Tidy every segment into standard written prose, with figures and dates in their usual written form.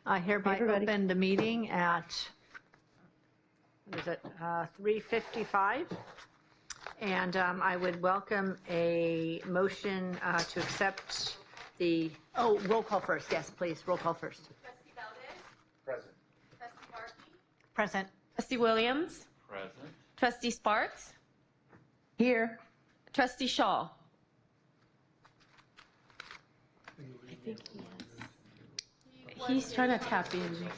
I hereby Everybody. open the meeting at, what is it, 3:55? And I would welcome a motion to accept the, roll call first. Yes, please, roll call first. Trustee Valdez? Present. Trustee Markey? Present. Trustee Williams? Present. Trustee Sparks? Here. Trustee Shaw? He's trying to tap in.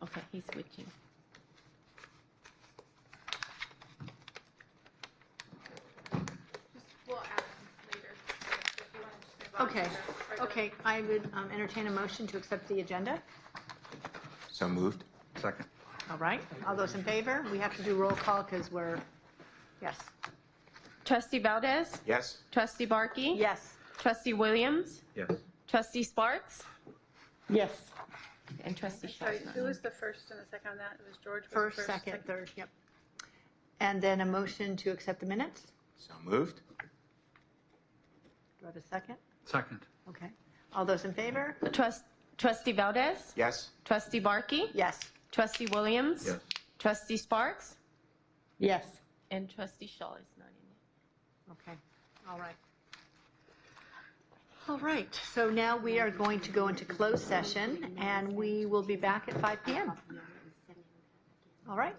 Okay, he's switching. We'll add them later. If you want to just move on to Okay, the regular- okay, I would entertain a motion to accept the agenda. So moved. Second. All right, all those in favor? We have to do roll call because we're, yes. Trustee Valdez? Yes. Trustee Barkey? Yes. Trustee Williams? Yes. Trustee Sparks? Yes. And Trustee Shaw. Sorry, who was the first and the second on that? It was George. Was the First, second, third, yep. And then a motion to accept the minutes. So moved. Do I have a second? Second. Okay. All those in favor? Trustee Valdez? Yes. Trustee Barkey? Yes. Trustee Williams? Yes. Trustee Sparks? Yes. And Trustee Shaw is not in it. Okay, all right. All right, so now we are going to go into closed session, and we will be back at 5 PM. All right?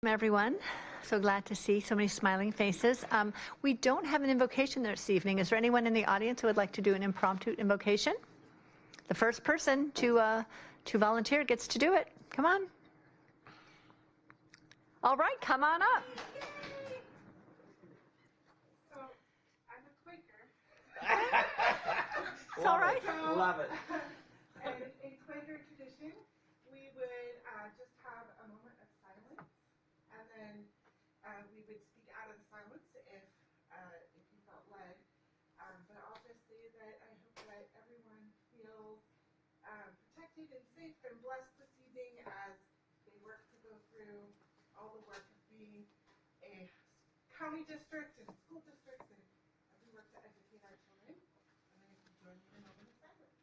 Everyone. So glad to see so many smiling faces. We don't have an invocation this evening. Is there anyone in the audience who would like to do an impromptu invocation? The first person to volunteer gets to do it. Come on. All right, come on up. So, I'm a Quaker. It's all right. Love it. And in Quaker tradition, we would just have a moment of silence, and then we would speak out of the silence if you felt led. But I'll just say that I hope that everyone feels protected and safe and blessed this evening as they work to go through all the work of being a county district and school districts, and as we work to educate our children. And then if you join me in a moment of silence.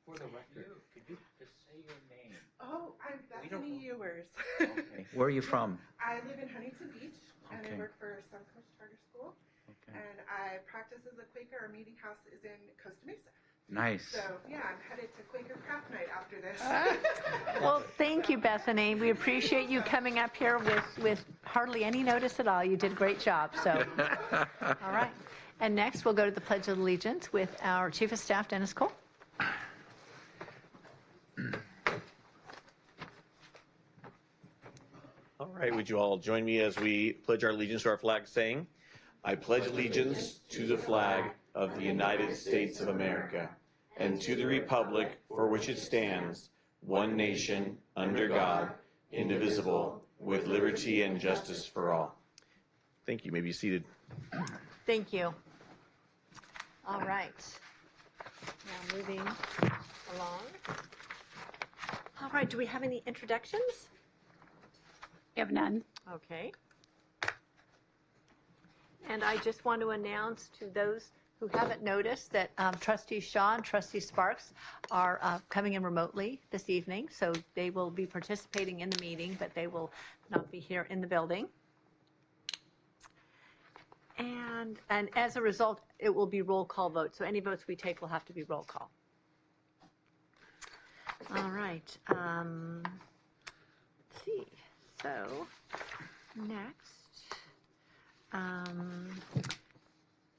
For the record, could you just say your name? Oh, I'm We don't Bethany Ewers. Okay. Where are you from? I live in Huntington Beach, and Okay. I work for Suncoast Charter School. Okay. And I practice as a Quaker. Our meeting house is in Costa Mesa. Nice. So, yeah, I'm headed to Quaker Craft Night after this. Well, thank you, Bethany. We appreciate you coming up here with hardly any notice at all. You did a great job. So, all right. And next, we'll go to the Pledge of Allegiance with our Chief of Staff, Dennis Cole. All right, would you all join me as we pledge our allegiance to our flag, saying, I pledge allegiance to the flag of the United States of America and to the republic for which it stands, one nation, under God, indivisible, with liberty and justice for all. Thank you. You may be seated. Thank you. All right. Now moving along. All right, do we have any introductions? You have none. Okay. And I just want to announce to those who haven't noticed that Trustee Shaw and Trustee Sparks are coming in remotely this evening, so they will be participating in the meeting, but they will not be here in the building. And as a result, it will be roll call vote, so any votes we take will have to be roll call. All right. Let's see. So next,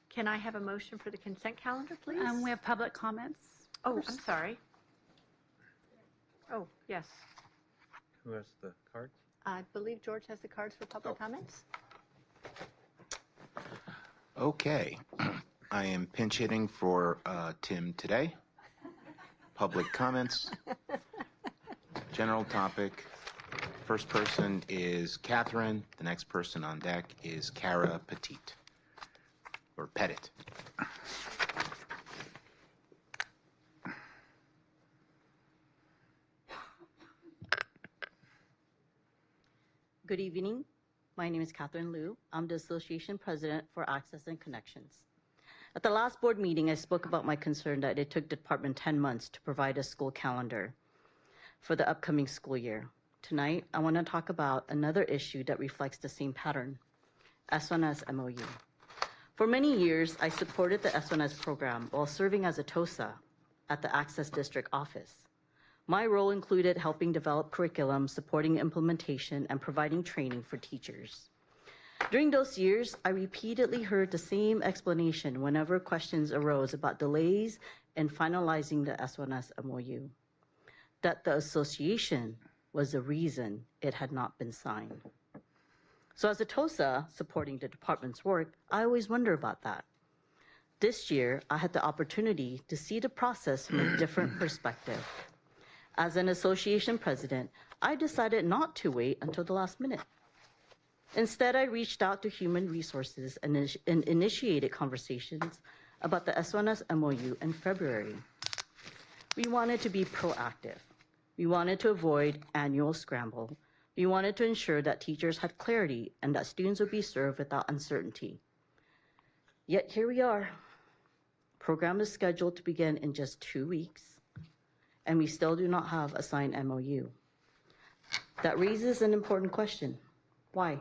can I have a motion for the consent calendar, please? We have public comments. Oh, I'm sorry. Oh, yes. Who has the cards? I believe George has the cards for public comments. Okay. I am pinch hitting for Tim today. Public comments. General topic. First person is Catherine. The next person on deck is Cara Petite. Or Pettit. Good evening. My name is Catherine Liu. I'm the Association President for Access and Connections. At the last board meeting, I spoke about my concern that it took the department 10 months to provide a school calendar for the upcoming school year. Tonight, I want to talk about another issue that reflects the same pattern, S1S MOU. For many years, I supported the S1S program while serving as a TOSA at the Access District office. My role included helping develop curriculum, supporting implementation, and providing training for teachers. During those years, I repeatedly heard the same explanation whenever questions arose about delays in finalizing the S1S MOU, that the association was the reason it had not been signed. So as a TOSA supporting the department's work, I always wonder about that. This year, I had the opportunity to see the process from a different perspective. As an association president, I decided not to wait until the last minute. Instead, I reached out to Human Resources and initiated conversations about the S1S MOU in February. We wanted to be proactive. We wanted to avoid annual scramble. We wanted to ensure that teachers had clarity and that students would be served without uncertainty. Yet here we are. Program is scheduled to begin in just 2 weeks, and we still do not have a signed MOU. That raises an important question. Why?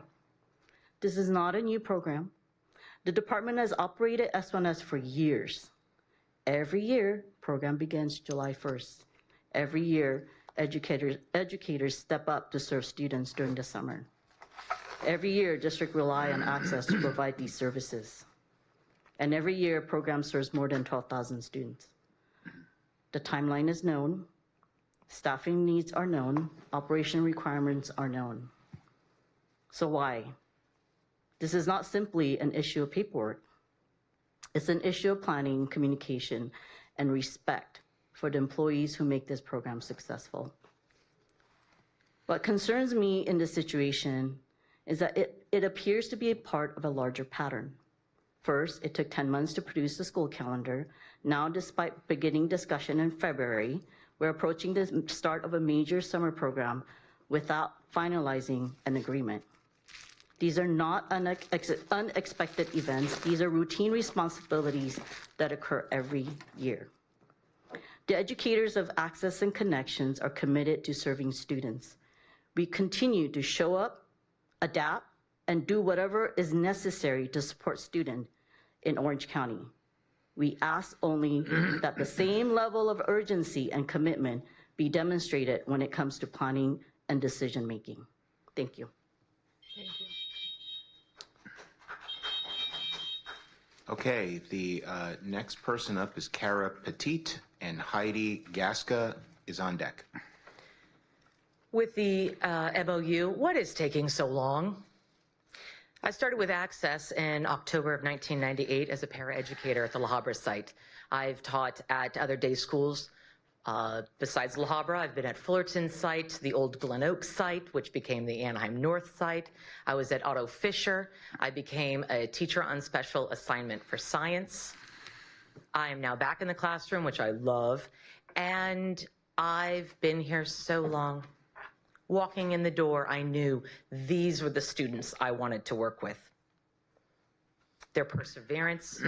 This is not a new program. The department has operated S1S for years. Every year, program begins July 1st. Every year, educators step up to serve students during the summer. Every year, district rely on access to provide these services. And every year, program serves more than 12,000 students. The timeline is known, staffing needs are known, operation requirements are known. So why? This is not simply an issue of paperwork. It's an issue of planning, communication, and respect for the employees who make this program successful. What concerns me in this situation is that it appears to be a part of a larger pattern. First, it took 10 months to produce the school calendar. Now, despite beginning discussion in February, we're approaching the start of a major summer program without finalizing an agreement. These are not unexpected events. These are routine responsibilities that occur every year. The educators of Access and Connections are committed to serving students. We continue to show up, adapt, and do whatever is necessary to support students in Orange County. We ask only that the same level of urgency and commitment be demonstrated when it comes to planning and decision-making. Thank you. Thank you. Okay, the next person up is Kara Petit, and Heidi Gasca is on deck. With the MOU, what is taking so long? I started with Access in October of 1998 as a paraeducator at the La Habra site. I've taught at other day schools besides La Habra. I've been at Fullerton site, the old Glen Oak site, which became the Anaheim North site. I was at Otto Fisher. I became a teacher on special assignment for science. I am now back in the classroom, which I love, and I've been here so long. Walking in the door, I knew these were the students I wanted to work with. Their perseverance,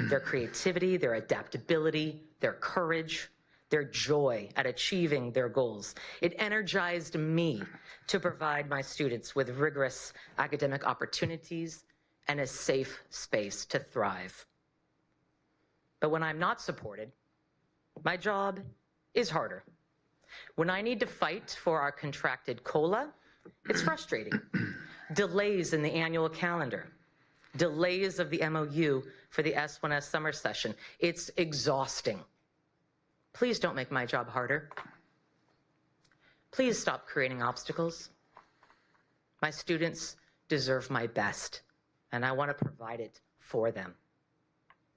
their creativity, their adaptability, their courage, their joy at achieving their goals. It energized me to provide my students with rigorous academic opportunities and a safe space to thrive. But when I'm not supported, my job is harder. When I need to fight for our contracted COLA, it's frustrating. Delays in the annual calendar, delays of the MOU for the S1S summer session. It's exhausting. Please don't make my job harder. Please stop creating obstacles. My students deserve my best, and I want to provide it for them.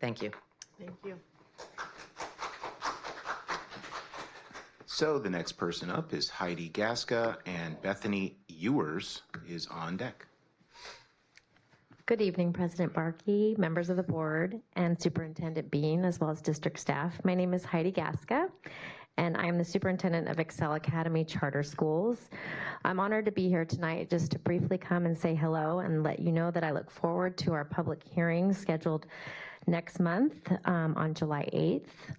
Thank you. Thank you. So the next person up is Heidi Gasca, and Bethany Ewers is on deck. Good evening, President Barkey, members of the board, and Superintendent Bean, as well as district staff. My name is Heidi Gasca, and I am the superintendent of Excel Academy Charter Schools. I'm honored to be here tonight just to briefly come and say hello and let you know that I look forward to our public hearing scheduled next month on July 8th.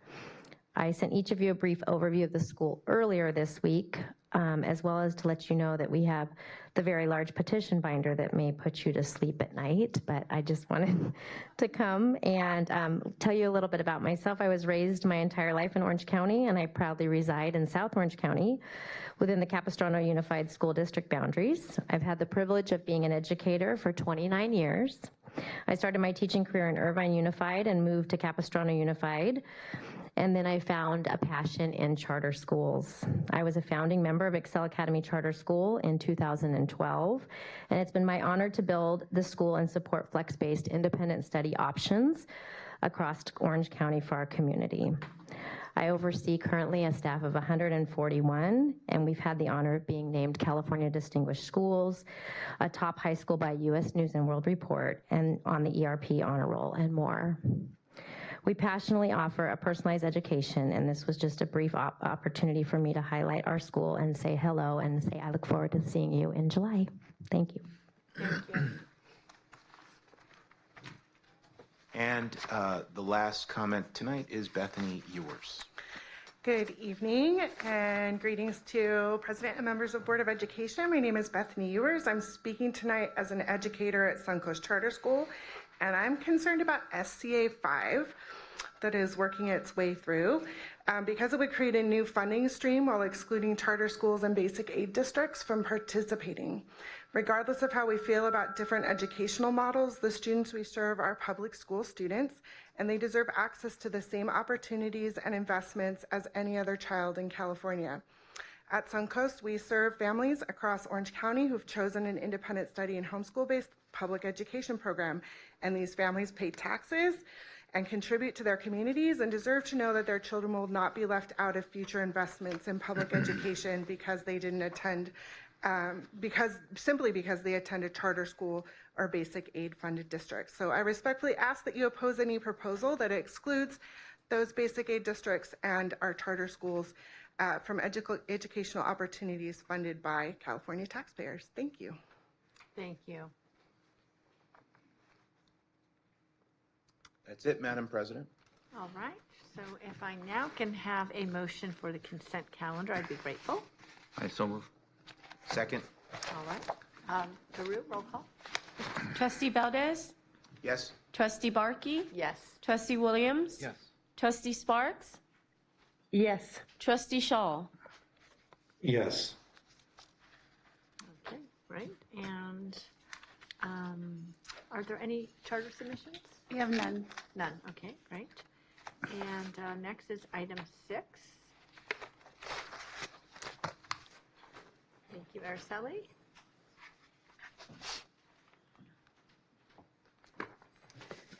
I sent each of you a brief overview of the school earlier this week, as well as to let you know that we have the very large petition binder that may put you to sleep at night, but I just wanted to come and tell you a little bit about myself. I was raised my entire life in Orange County, and I proudly reside in South Orange County within the Capistrano Unified School District boundaries. I've had the privilege of being an educator for 29 years. I started my teaching career in Irvine Unified and moved to Capistrano Unified. And then I found a passion in charter schools. I was a founding member of Excel Academy Charter School in 2012, and it's been my honor to build the school and support flex-based independent study options across Orange County for our community. I oversee currently a staff of 141, and we've had the honor of being named California Distinguished Schools, a top high school by U.S. News and World Report, and on the ERP honor roll, and more. We passionately offer a personalized education, and this was just a brief opportunity for me to highlight our school and say hello and say I look forward to seeing you in July. Thank you. Thank you. And the last comment tonight is Bethany Ewers. Good evening and greetings to President and members of Board of Education. My name is Bethany Ewers. I'm speaking tonight as an educator at Suncoast Charter School, and I'm concerned about SCA 5 that is working its way through because it would create a new funding stream while excluding charter schools and basic aid districts from participating. Regardless of how we feel about different educational models, the students we serve are public school students, and they deserve access to the same opportunities and investments as any other child in California. At Suncoast, we serve families across Orange County who've chosen an independent study and homeschool-based public education program, and these families pay taxes and contribute to their communities and deserve to know that their children will not be left out of future investments in public education because they didn't attend, simply because they attend a charter school or basic aid funded districts. So I respectfully ask that you oppose any proposal that excludes those basic aid districts and our charter schools from educational opportunities funded by California taxpayers. Thank you. Thank you. That's it, Madam President. All right, so if I now can have a motion for the consent calendar, I'd be grateful. I so move. Second? All right. Baru, roll call. Trustee Valdez? Yes? Trustee Barkey? Yes. Trustee Williams? Yes. Trustee Sparks? Yes. Trustee Shaw? Yes. Okay, great. And are there any charter submissions? We have none. None. Okay, great. And next is item 6. Thank you, Araceli.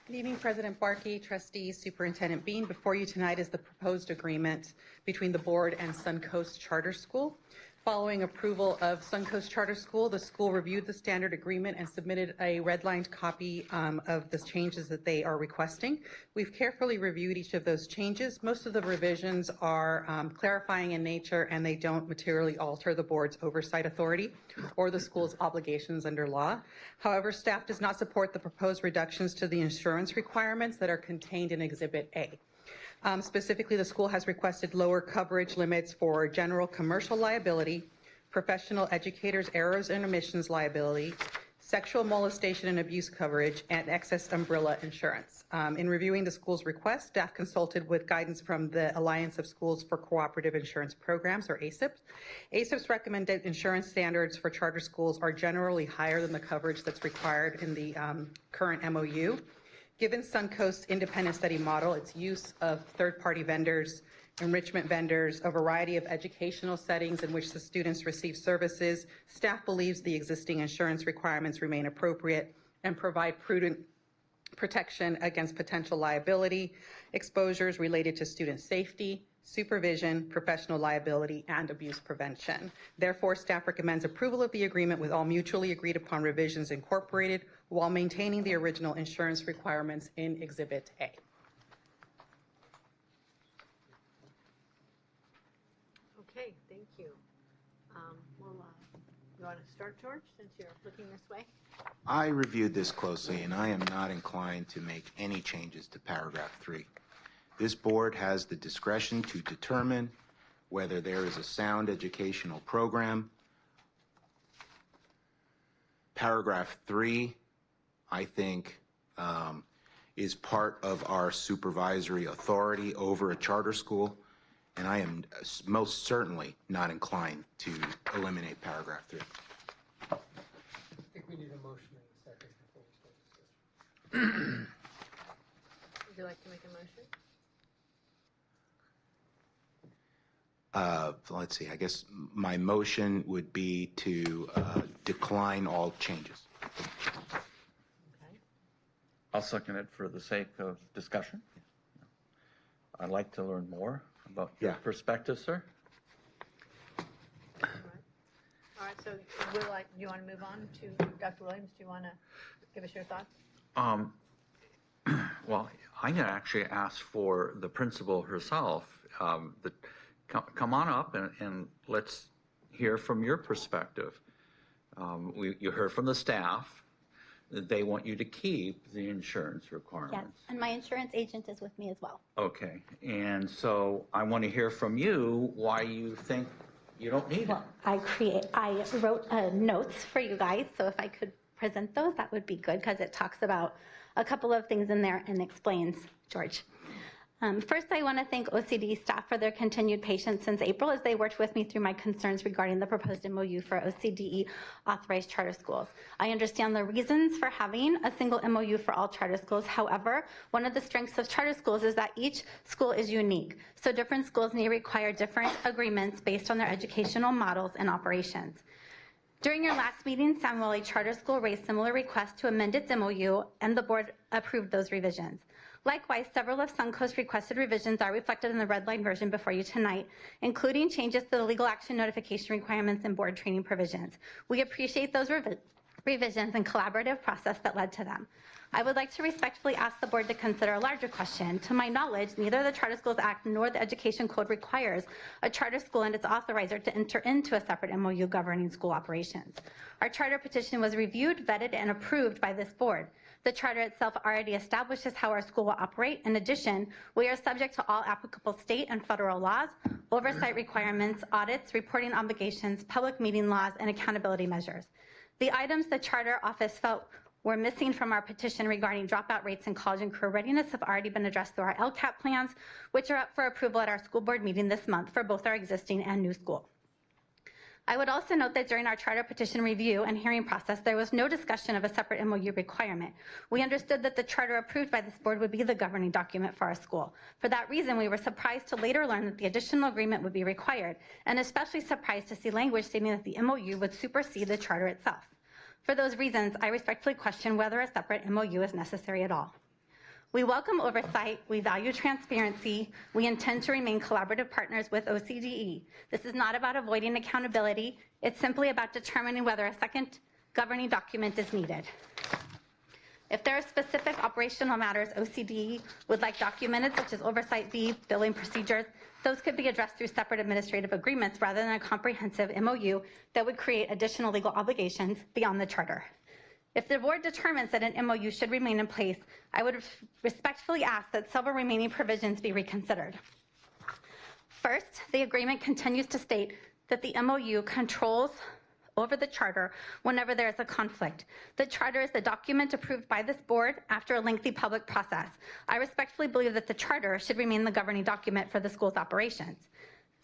Good evening, President Barkey, trustees, Superintendent Bean. Before you tonight is the proposed agreement between the board and Suncoast Charter School. Following approval of Suncoast Charter School, the school reviewed the standard agreement and submitted a redlined copy of the changes that they are requesting. We've carefully reviewed each of those changes. Most of the revisions are clarifying in nature, and they don't materially alter the board's oversight authority or the school's obligations under law. However, staff does not support the proposed reductions to the insurance requirements that are contained in Exhibit A. Specifically, the school has requested lower coverage limits for general commercial liability, professional educators' errors and omissions liability, sexual molestation and abuse coverage, and excess umbrella insurance. In reviewing the school's request, staff consulted with guidance from the Alliance of Schools for Cooperative Insurance Programs, or ACIPs. ACIP's recommended insurance standards for charter schools are generally higher than the coverage that's required in the current MOU. Given Suncoast's independent study model, its use of third-party vendors, enrichment vendors, a variety of educational settings in which the students receive services, staff believes the existing insurance requirements remain appropriate and provide prudent protection against potential liability, exposures related to student safety, supervision, professional liability, and abuse prevention. Therefore, staff recommends approval of the agreement with all mutually agreed upon revisions incorporated while maintaining the original insurance requirements in Exhibit A. Okay, thank you. You want to start, George, since you're looking this way? I reviewed this closely, and I am not inclined to make any changes to paragraph 3. This board has the discretion to determine whether there is a sound educational program. Paragraph 3, I think, is part of our supervisory authority over a charter school, and I am most certainly not inclined to eliminate paragraph 3. I think we need a motion in a second before we start discussion. Would you like to make a motion? Let's see, I guess my motion would be to decline all changes. Okay. I'll second it for the sake of discussion. I'd like to learn more about your perspective, sir. All right, so you want to move on to Dr. Williams? Do you want to give us your thoughts? Well, I'm going to actually ask for the principal herself. Come on up and let's hear from your perspective. You heard from the staff. they want you to keep the insurance Yes, requirements. and my insurance agent is with me as well. Okay, and so I want to hear from you why you think you don't need it. Well, I wrote notes for you guys, so if I could present those, that would be good, because it talks about a couple of things in there and explains, George. First, I want to thank OCD staff for their continued patience since April as they worked with me through my concerns regarding the proposed MOU for OCDE authorized charter schools. I understand the reasons for having a single MOU for all charter schools. However, one of the strengths of charter schools is that each school is unique. So different schools may require different agreements based on their educational models and operations. During your last meeting, Samuel A. Charter School raised similar requests to amend its MOU, and the board approved those revisions. Likewise, several of Suncoast requested revisions are reflected in the red line version before you tonight, including changes to the legal action notification requirements and board training provisions. We appreciate those revisions and collaborative process that led to them. I would like to respectfully ask the board to consider a larger question. To my knowledge, neither the Charter Schools Act nor the Education Code requires a charter school and its authorizer to enter into a separate MOU governing school operations. Our charter petition was reviewed, vetted, and approved by this board. The charter itself already establishes how our school will operate. In addition, we are subject to all applicable state and federal laws, oversight requirements, audits, reporting obligations, public meeting laws, and accountability measures. The items the charter office felt were missing from our petition regarding dropout rates and college and career readiness have already been addressed through our LCAP plans, which are up for approval at our school board meeting this month for both our existing and new school. I would also note that during our charter petition review and hearing process, there was no discussion of a separate MOU requirement. We understood that the charter approved by this board would be the governing document for our school. For that reason, we were surprised to later learn that the additional agreement would be required, and especially surprised to see language stating that the MOU would supersede the charter itself. For those reasons, I respectfully question whether a separate MOU is necessary at all. We welcome oversight, we value transparency, we intend to remain collaborative partners with OCDE. This is not about avoiding accountability, it's simply about determining whether a second governing document is needed. If there are specific operational matters OCDE would like documented, such as oversight fees, billing procedures, those could be addressed through separate administrative agreements rather than a comprehensive MOU that would create additional legal obligations beyond the charter. If the board determines that an MOU should remain in place, I would respectfully ask that several remaining provisions be reconsidered. First, the agreement continues to state that the MOU controls over the charter whenever there is a conflict. The charter is the document approved by this board after a lengthy public process. I respectfully believe that the charter should remain the governing document for the school's operations.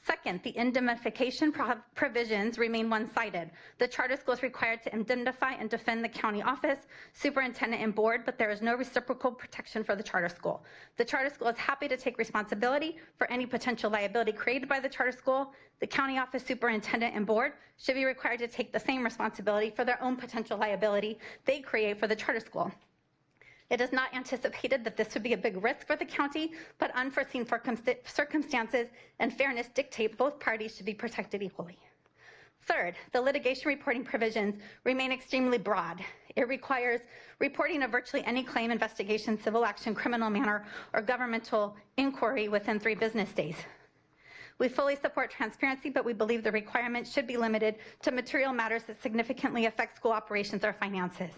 Second, the indemnification provisions remain one-sided. The charter school is required to indemnify and defend the county office, superintendent, and board, but there is no reciprocal protection for the charter school. The charter school is happy to take responsibility for any potential liability created by the charter school. The county office, superintendent, and board should be required to take the same responsibility for their own potential liability they create for the charter school. It is not anticipated that this would be a big risk for the county, but unforeseen circumstances and fairness dictate both parties should be protected equally. Third, the litigation reporting provisions remain extremely broad. It requires reporting of virtually any claim, investigation, civil action, criminal matter, or governmental inquiry within 3 business days. We fully support transparency, but we believe the requirement should be limited to material matters that significantly affect school operations or finances.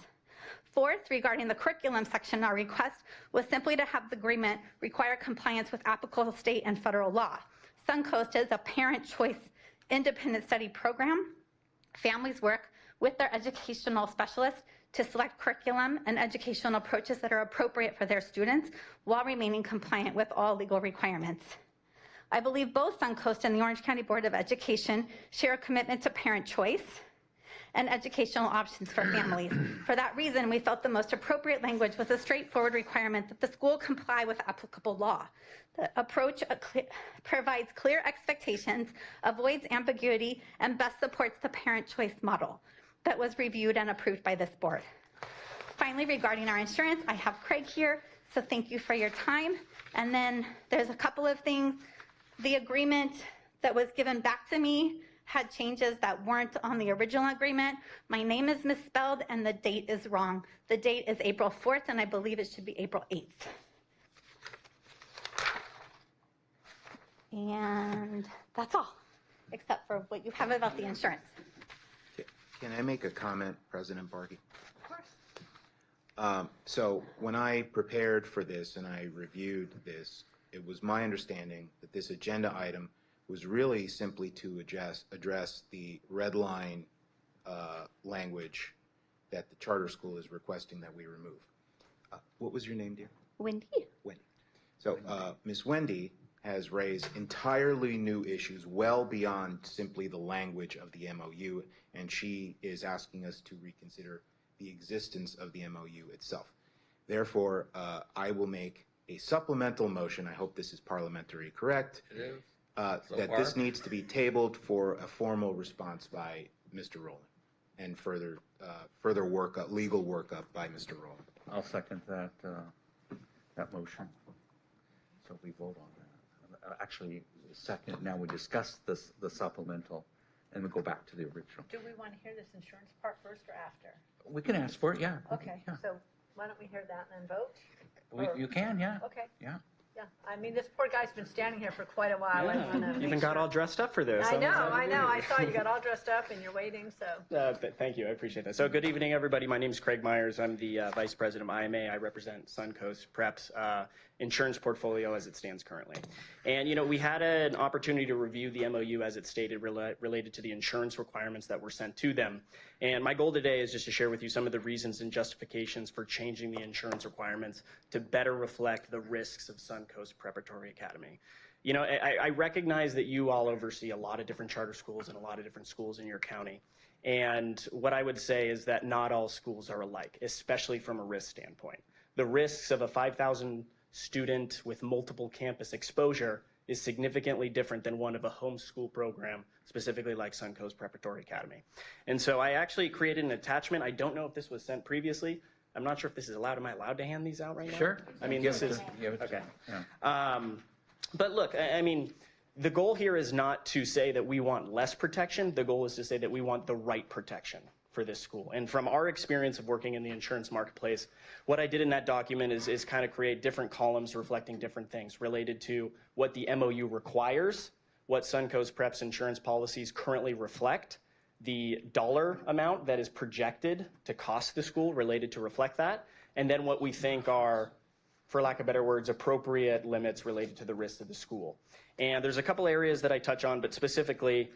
Fourth, regarding the curriculum section, our request was simply to have the agreement require compliance with applicable state and federal law. Suncoast is a parent choice independent study program. Families work with their educational specialists to select curriculum and educational approaches that are appropriate for their students while remaining compliant with all legal requirements. I believe both Suncoast and the Orange County Board of Education share a commitment to parent choice and educational options for families. For that reason, we felt the most appropriate language was a straightforward requirement that the school comply with applicable law. The approach provides clear expectations, avoids ambiguity, and best supports the parent choice model that was reviewed and approved by this board. Finally, regarding our insurance, I have Craig here, so thank you for your time. And then there's a couple of things. The agreement that was given back to me had changes that weren't on the original agreement. My name is misspelled and the date is wrong. The date is April 4th and I believe it should be April 8th. And that's all, except for what you have about the insurance. Can I make a comment, President Barkey? Of course. So when I prepared for this and I reviewed this, it was my understanding that this agenda item was really simply to address the red line language that the charter school is requesting that we remove. What was your name, dear? Wendy. Wendy. So Ms. Wendy has raised entirely new issues well beyond simply the language of the MOU, and she is asking us to reconsider the existence of the MOU itself. Therefore, I will make a supplemental motion. I hope this is parliamentary correct. It is. That this needs to be tabled for a formal response by Mr. Rowland and further workup, legal workup by Mr. Rowland. I'll second that motion. So we vote on that. Actually, second, now we discuss the supplemental and we go back to the original. Do we want to hear this insurance part first or after? We can ask for it, yeah. Okay, Yeah. so why don't we hear that and then vote? You can, yeah. Okay. Yeah. Yeah, I mean, this poor guy's been standing here for quite a while. I wanna make Even got sure- all dressed up for this. I know. I saw you got all dressed up and you're waiting, so. Thank you. I appreciate that. So good evening, everybody. My name is Craig Myers. I'm the Vice President of IMA. I represent Suncoast Prep's insurance portfolio as it stands currently. And, you know, we had an opportunity to review the MOU as it stated related to the insurance requirements that were sent to them. And my goal today is just to share with you some of the reasons and justifications for changing the insurance requirements to better reflect the risks of Suncoast Preparatory Academy. You know, I recognize that you all oversee a lot of different charter schools and a lot of different schools in your county. And what I would say is that not all schools are alike, especially from a risk standpoint. The risks of a 5,000 student with multiple campus exposure is significantly different than one of a homeschool program, specifically like Suncoast Preparatory Academy. And so I actually created an attachment. I don't know if this was sent previously. I'm not sure if this is allowed. Am I allowed to hand these out right now? Sure. I mean, this is, okay. Yeah. But look, I mean, the goal here is not to say that we want less protection. The goal is to say that we want the right protection for this school. And from our experience of working in the insurance marketplace, what I did in that document is kind of create different columns reflecting different things related to what the MOU requires, what Suncoast Prep's insurance policies currently reflect, the dollar amount that is projected to cost the school related to reflect that, and then what we think are, for lack of better words, appropriate limits related to the risk of the school. And there's a couple areas that I touch on, but specifically,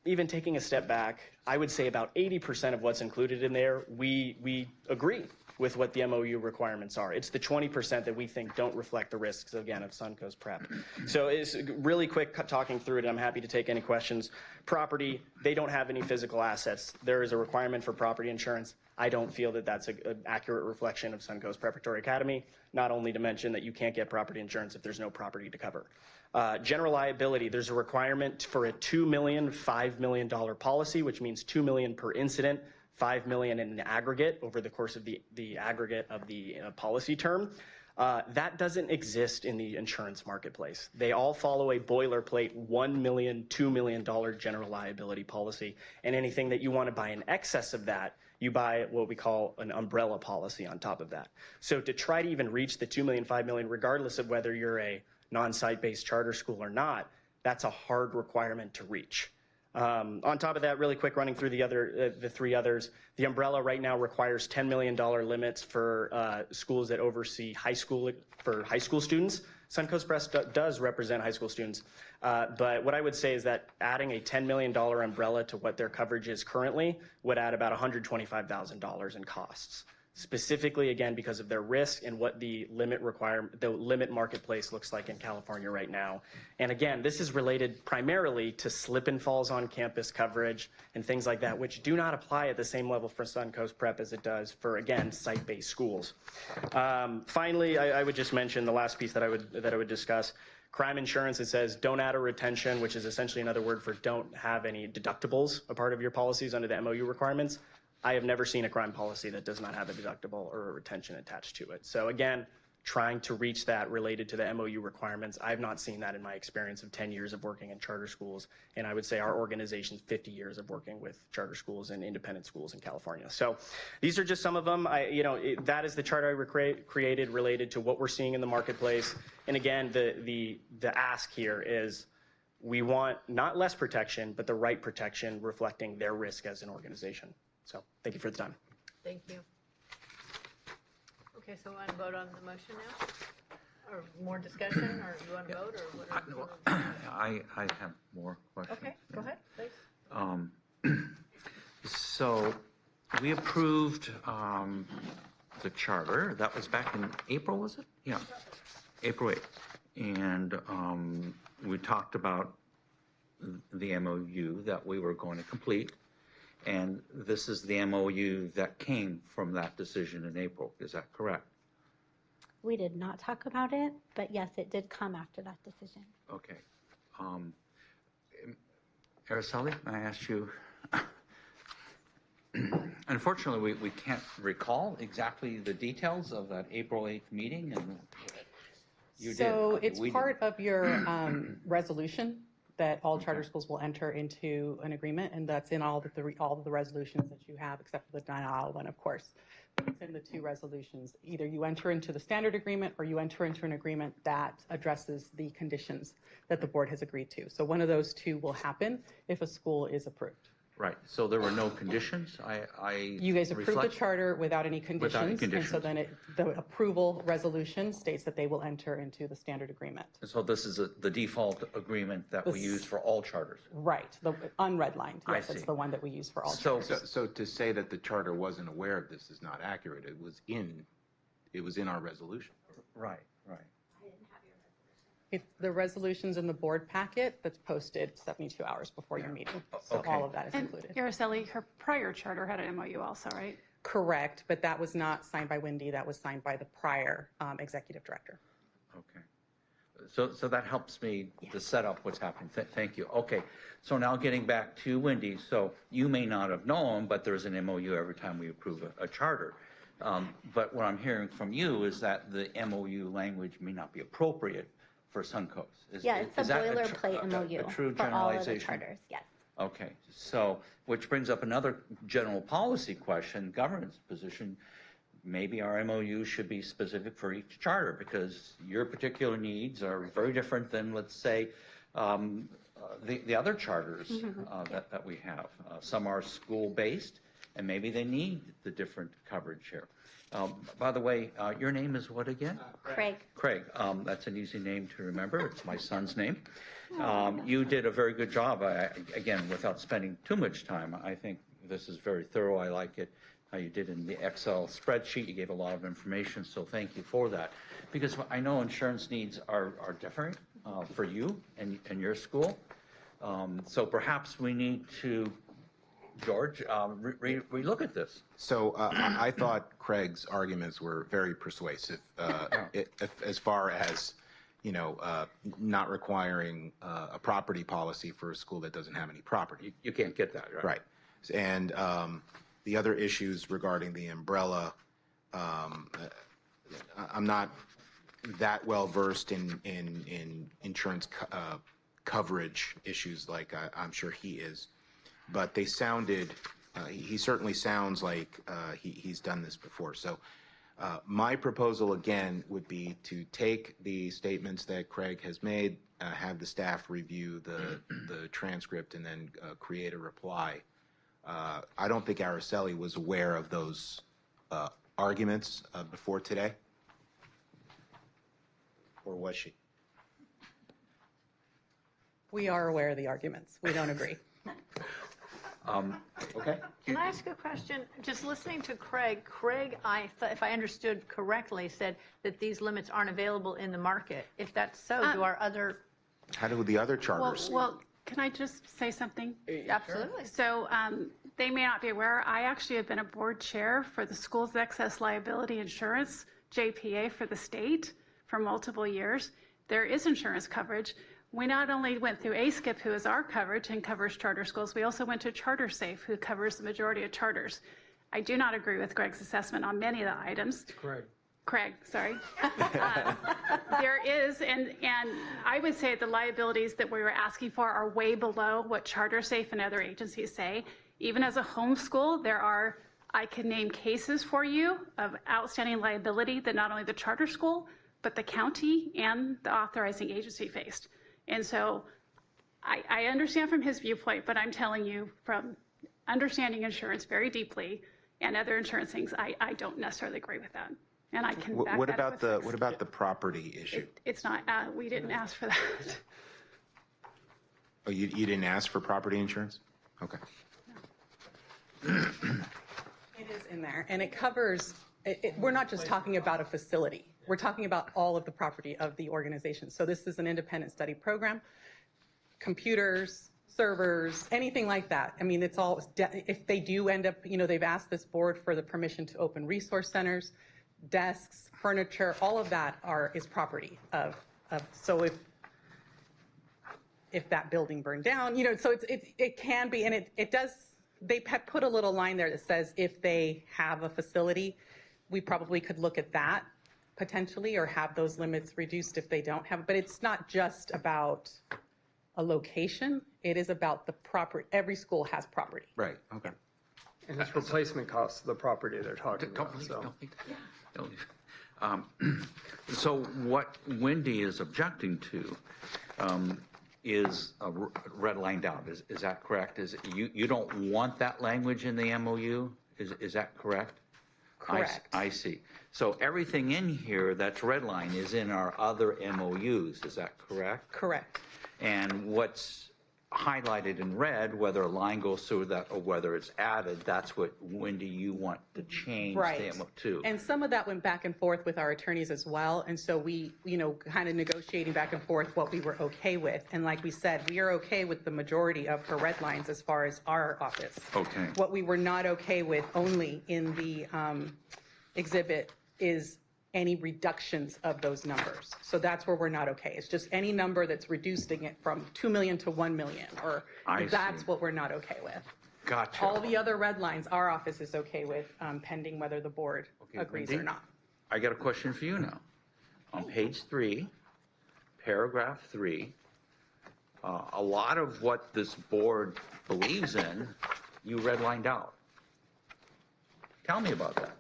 even taking a step back, I would say about 80% of what's included in there, we agree with what the MOU requirements are. It's the 20% that we think don't reflect the risks, again, of Suncoast Prep. So it's really quick talking through it. I'm happy to take any questions. Property, they don't have any physical assets. There is a requirement for property insurance. I don't feel that that's an accurate reflection of Suncoast Preparatory Academy, not only to mention that you can't get property insurance if there's no property to cover. General liability, there's a requirement for a $2 million, $5 million policy, which means $2 million per incident, $5 million in an aggregate over the course of the aggregate of the policy term. That doesn't exist in the insurance marketplace. They all follow a boilerplate $1 million, $2 million general liability policy, and anything that you want to buy in excess of that, you buy what we call an umbrella policy on top of that. So to try to even reach the $2 million, $5 million, regardless of whether you're a non-site-based charter school or not, that's a hard requirement to reach. On top of that, really quick, running through the three others, the umbrella right now requires $10 million limits for schools that oversee high school students. Suncoast Prep does represent high school students, but what I would say is that adding a $10 million umbrella to what their coverage is currently would add about $125,000 in costs. Specifically, again, because of their risk and what the limit marketplace looks like in California right now. And again, this is related primarily to slip and falls on campus coverage and things like that, which do not apply at the same level for Suncoast Prep as it does for, again, site-based schools. Finally, I would just mention the last piece that I would discuss. Crime insurance, it says don't add a retention, which is essentially another word for don't have any deductibles a part of your policies under the MOU requirements. I have never seen a crime policy that does not have a deductible or a retention attached to it. So again, trying to reach that related to the MOU requirements. I've not seen that in my experience of 10 years of working in charter schools. And I would say our organization's 50 years of working with charter schools and independent schools in California. So these are just some of them. That is the chart I created related to what we're seeing in the marketplace. And again, the ask here is we want not less protection, but the right protection reflecting their risk as an organization. So thank you for the time. Thank you. Okay, so we want to vote on the motion now? Or more discussion, or you want to vote, or what? I have more questions. Okay, go ahead, please. So we approved the charter. That was back in April, was it? Yeah, April 8th. And we talked about the MOU that we were going to complete. And this is the MOU that came from that decision in April. Is that correct? We did not talk about it, but yes, it did come after that decision. Okay. Araceli, I asked you. Unfortunately, we can't recall exactly the details of that April 8th meeting, and you So did. it's part of your resolution that all charter schools will enter into an agreement, and that's in all of the resolutions that you have, except for the denial one, of course. It's in the two resolutions. Either you enter into the standard agreement or you enter into an agreement that addresses the conditions that the board has agreed to. So one of those two will happen if a school is approved. Right, so there were no conditions. You guys approved the charter without any conditions. Without any conditions. And so then the approval resolution states that they will enter into the standard agreement. And so this is the default agreement that we use for all charters. Right, the unredlined. I Yes, it's see. the one that we use for all So- charters. So to say that the charter wasn't aware of this is not accurate. It was in our resolution. Right, right. It's the resolutions in the board packet that's posted 72 hours before your meeting. So Okay. all of that is And included. Araceli, her prior charter had an MOU also, right? Correct, but that was not signed by Wendy. That was signed by the prior executive director. Okay. So that helps me to set up what's happening. Thank you. Okay. So now getting back to Wendy. So you may not have known, but there's an MOU every time we approve a charter. But what I'm hearing from you is that the MOU language may not be appropriate for Suncoast. Yeah, it's a that boilerplate MOU a true for all of the generalization? charters, yes. Okay, so, which brings up another general policy question, governance position. Maybe our MOU should be specific for each charter, because your particular needs are very different than, let's say, the other charters that we have. Some are school-based, and maybe they need the different coverage here. By the way, your name is what again? Craig. Craig, that's an easy name to remember. It's my son's name. You did a very good job. Again, without spending too much time, I think this is very thorough. I like it, how you did in the Excel spreadsheet. You gave a lot of information, so thank you for that. Because I know insurance needs are different for you and your school. So perhaps we need to, George, relook at this. So I thought Craig's arguments were very persuasive as far as, not requiring a property policy for a school that doesn't have any property. You can't get that, right? Right. And the other issues regarding the umbrella, I'm not that well versed in insurance coverage issues like I'm sure he is. But they sounded, he certainly sounds like he's done this before. So my proposal again would be to take the statements that Craig has made, have the staff review the transcript, and then create a reply. I don't think Araceli was aware of those arguments before today. Or was she? We are aware of the arguments. We don't agree. Okay. Can I ask a question? Just listening to Craig, if I understood correctly, said that these limits aren't available in the market. If that's so, do our other... How do the other charters? Well, can I just say something? Absolutely. So they may not be aware, I actually have been a board chair for the School's Excess Liability Insurance, JPA, for the state for multiple years. There is insurance coverage. We not only went through ASCIP, who is our coverage and covers charter schools, we also went to CharterSafe, who covers the majority of charters. I do not agree with Greg's assessment on many of the items. Craig, sorry. There is, and I would say the liabilities that we were asking for are way below what CharterSafe and other agencies say. Even as a homeschool, I can name cases for you of outstanding liability that not only the charter school, but the county and the authorizing agency faced. And so I understand from his viewpoint, but I'm telling you from understanding insurance very deeply and other insurance things, I don't necessarily agree with that. And I can What back what that up about with the, what about the property issue? It's not, we didn't ask for that. Oh, you didn't ask for property insurance? Okay. It is in there, and it covers, we're not just talking about a facility. We're talking about all of the property of the organization. So this is an independent study program, computers, servers, anything like that. I mean, it's all, if they do end up, they've asked this board for the permission to open resource centers, desks, furniture, all of that is property of, so if that building burned down, so it can be, and it does, they put a little line there that says if they have a facility, we probably could look at that potentially, or have those limits reduced if they don't have, but it's not just about a location, it is about the property. Every school has property. Right, okay. And it's replacement costs of the property they're talking about, so. So what Wendy is objecting to is red lined out. Is that correct? Is you don't want that language in the MOU? Is that correct? Correct. I see. So everything in here that's redline is in our other MOUs. Is that correct? Correct. And what's highlighted in red, whether a line goes through that or whether it's added, that's what, Wendy, you want to change Right. the MOU to. And some of that went back and forth with our attorneys as well. And so we, kind of negotiating back and forth what we were okay with. And like we said, we are okay with the majority of her red lines as far as our office. Okay. What we were not okay with only in the exhibit is any reductions of those numbers. So that's where we're not okay. It's just any number that's reducing it from 2 million to 1 million, or that's what we're not okay with. Gotcha. All the other red lines, our office is okay with, pending whether the board agrees or Wendy? not. I got a question for you now. On page 3, paragraph 3, a lot of what this board believes in, you redlined out. Tell me about that.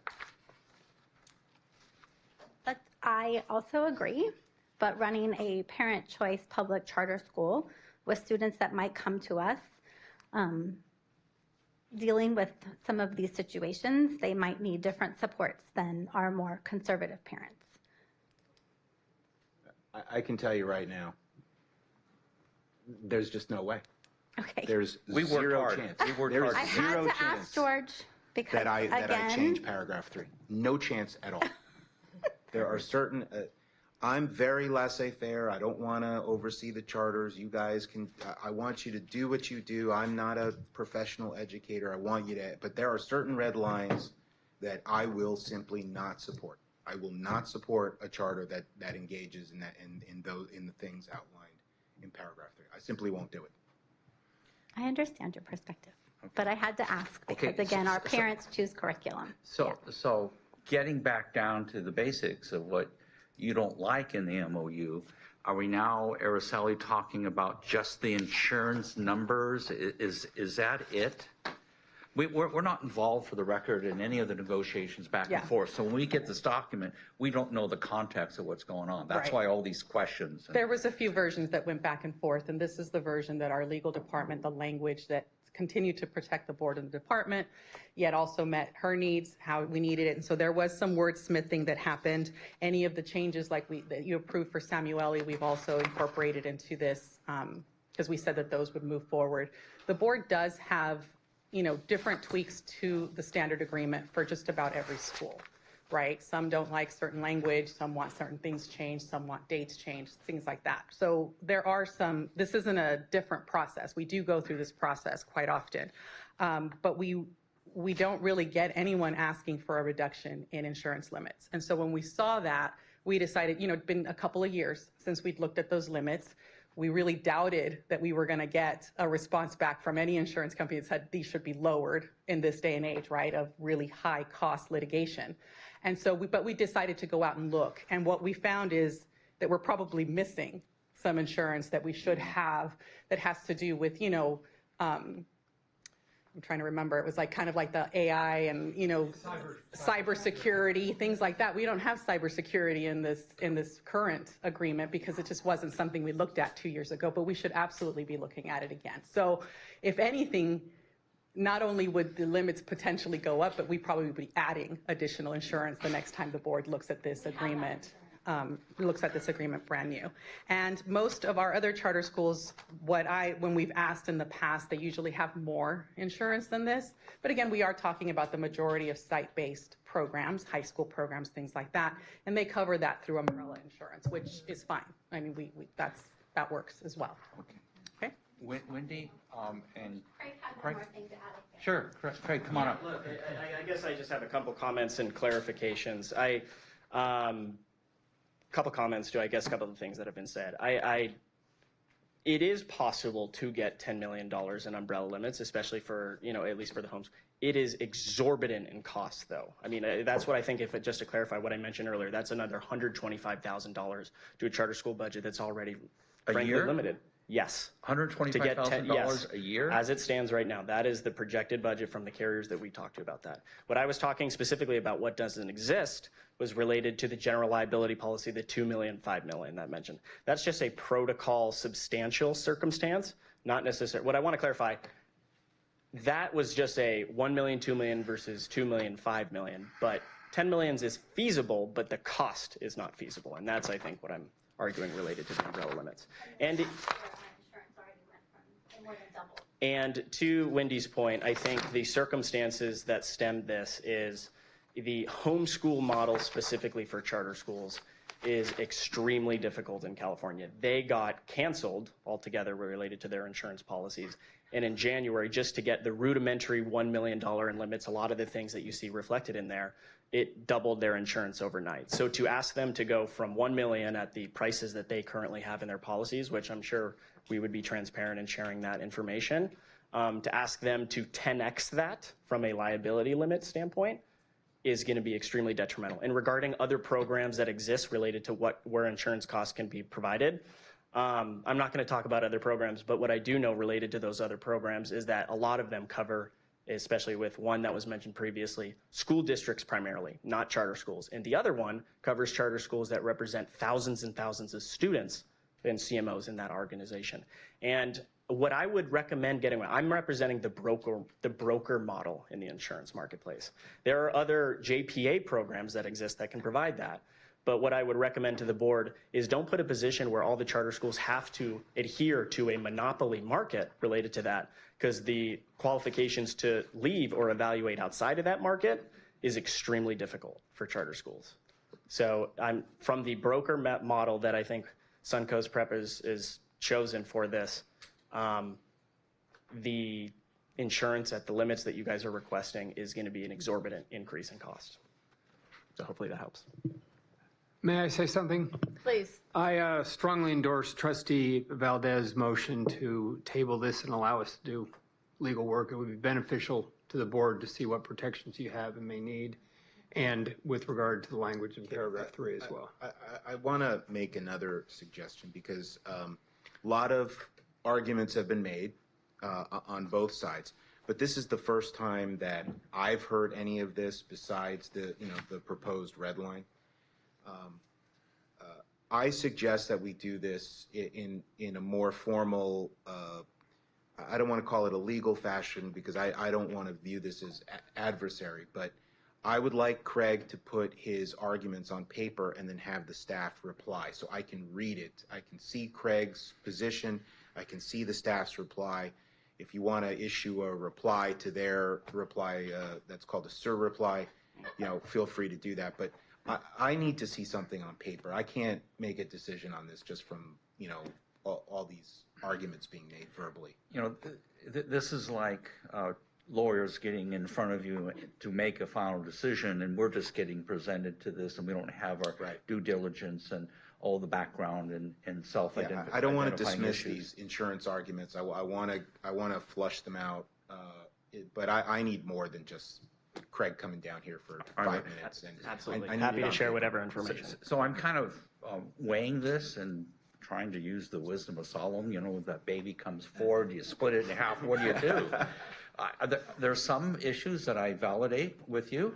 I also agree, but running a parent choice public charter school with students that might come to us, dealing with some of these situations, they might need different supports than our more conservative parents. I can tell you right now, there's just no way. Okay. There's We worked zero hard. chance. We worked There is hard. I had zero to chance ask George because, that I again, change paragraph 3. No chance at all. There are certain, I'm very laissez-faire. I don't want to oversee the charters. You guys can, I want you to do what you do. I'm not a professional educator. I want you to, but there are certain red lines that I will simply not support. I will not support a charter that engages in that, in the things outlined in paragraph 3. I simply won't do it. I understand your perspective, but I had to ask because, Okay, again, our parents choose curriculum. So getting back down to the basics of what you don't like in the MOU, are we now, Araceli, talking about just the insurance numbers? Is that it? We're not involved, for the record, in any of the negotiations back and forth. So when we get this document, we don't know the context of what's going on. That's Right. why all these questions. There was a few versions that went back and forth, and this is the version that our legal department, the language that continued to protect the board and the department, yet also met her needs, how we needed it. And so there was some wordsmithing that happened. Any of the changes that you approved for Samueli, we've also incorporated into this because we said that those would move forward. The board does have, different tweaks to the standard agreement for just about every school, right? Some don't like certain language, some want certain things changed, some want dates changed, things like that. So there are this isn't a different process. We do go through this process quite often, but we don't really get anyone asking for a reduction in insurance limits. And so when we saw that, we decided, it'd been a couple of years since we'd looked at those limits. We really doubted that we were going to get a response back from any insurance company that said these should be lowered in this day and age, right, of really high cost litigation. And so we decided to go out and look. And what we found is that we're probably missing some insurance that we should have that has to do with, I'm trying to remember, it was kind of like the AI and, cybersecurity, things like that. We don't have cybersecurity in this current agreement because it just wasn't something we looked at 2 years ago, but we should absolutely be looking at it again. So if anything, not only would the limits potentially go up, but we probably would be adding additional insurance the next time the board looks at this agreement. Brand new. And most of our other charter schools, when we've asked in the past, they usually have more insurance than this. But again, we are talking about the majority of site-based programs, high school programs, things like that, and they cover that through umbrella insurance, which is fine. I mean, that works as well. Okay. Wendy and Craig has Craig? one more thing to add. Sure, Craig, come on up. Look, I guess I just have a couple comments and clarifications. Couple comments to, I guess, a couple of the things that have been said. It is possible to get $10 million in umbrella limits, especially for, at least for the homes. It is exorbitant in cost, though. I mean, that's what I think, just to clarify what I mentioned earlier, that's another $125,000 to a charter school budget that's already, frankly, limited. Yes. $125,000 a year? As it stands right now, that is the projected budget from the carriers that we talked to about that. What I was talking specifically about what doesn't exist was related to the general liability policy, the $2 million, $5 million that I mentioned. That's just a protocol substantial circumstance, not necessarily. What I want to clarify, that was just a $1 million, $2 million versus $2 million, $5 million. But $10 million is feasible, but the cost is not feasible. And that's, I think, what I'm arguing related to the umbrella limits. And to Wendy's point, I think the circumstances that stemmed this is the homeschool model specifically for charter schools is extremely difficult in California. They got canceled altogether related to their insurance policies. And in January, just to get the rudimentary $1 million in limits, a lot of the things that you see reflected in there, it doubled their insurance overnight. So to ask them to go from $1 million at the prices that they currently have in their policies, which I'm sure we would be transparent in sharing that information, to ask them to 10x that from a liability limit standpoint is going to be extremely detrimental. And regarding other programs that exist related to where insurance costs can be provided, I'm not going to talk about other programs, but what I do know related to those other programs is that a lot of them cover, especially with one that was mentioned previously, school districts primarily, not charter schools. And the other one covers charter schools that represent thousands and thousands of students and CMOs in that organization. And what I would recommend getting, I'm representing the broker model in the insurance marketplace. There are other JPA programs that exist that can provide that. But what I would recommend to the board is don't put a position where all the charter schools have to adhere to a monopoly market related to that, because the qualifications to leave or evaluate outside of that market is extremely difficult for charter schools. So I'm from the broker model that I think Suncoast Prep is chosen for this. The insurance at the limits that you guys are requesting is going to be an exorbitant increase in cost. So hopefully that helps. May I say something? Please. I strongly endorse Trustee Valdez's motion to table this and allow us to do legal work. It would be beneficial to the board to see what protections you have and may need, and with regard to the language in paragraph 3 as well. I want to make another suggestion because a lot of arguments have been made on both sides, but this is the first time that I've heard any of this besides the proposed red line. I suggest that we do this in a more formal, I don't want to call it a legal fashion because I don't want to view this as adversary, but I would like Craig to put his arguments on paper and then have the staff reply so I can read it. I can see Craig's position. I can see the staff's reply. If you want to issue a reply to their reply, that's called a surreply, feel free to do that. But I need to see something on paper. I can't make a decision on this just from, all these arguments being made verbally. This is like lawyers getting in front of you to make a final decision, and we're just getting presented to this, and we don't have our due diligence and all the background and self-identifying. I don't want to dismiss these insurance arguments. I want to flush them out, but I need more than just Craig coming down here for 5 minutes. And absolutely, I happy to share whatever information. So I'm kind of weighing this and trying to use the wisdom of Solomon. That baby comes forward, you split it in half. What do you do? There are some issues that I validate with you.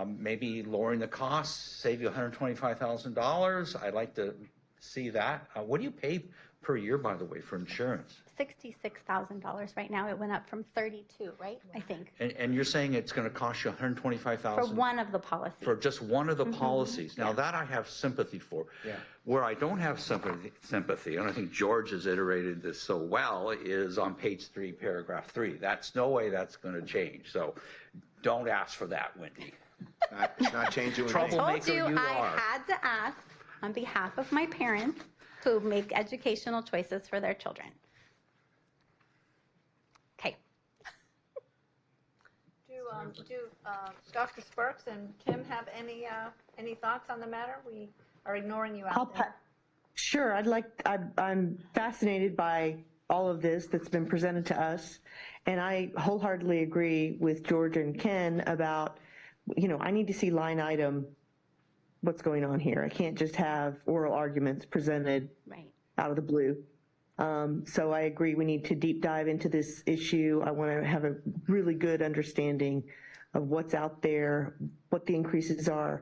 Maybe lowering the costs, save you $125,000. I'd like to see that. What do you pay per year, by the way, for insurance? $66,000 right now. It went up from 32, right? I think. And you're saying it's going to cost you $125,000? For one of the policies. For just one of the policies. Now, that I have sympathy for. Yeah. Where I don't have sympathy, and I think George has iterated this so well, is on page 3, paragraph 3. That's no way that's going to change. So don't ask for that, Wendy. It's not changing with me. I told Troublemaker you you I are. had to ask on behalf of my parents who make educational choices for their children. Okay. Do Dr. Sparks and Tim have any thoughts on the matter? We are ignoring you out there. Sure, I'm fascinated by all of this that's been presented to us, and I wholeheartedly agree with George and Ken about, I need to see line item what's going on here. I can't just have oral arguments presented out of the blue. So I agree we need to deep dive into this issue. I want to have a really good understanding of what's out there, what the increases are,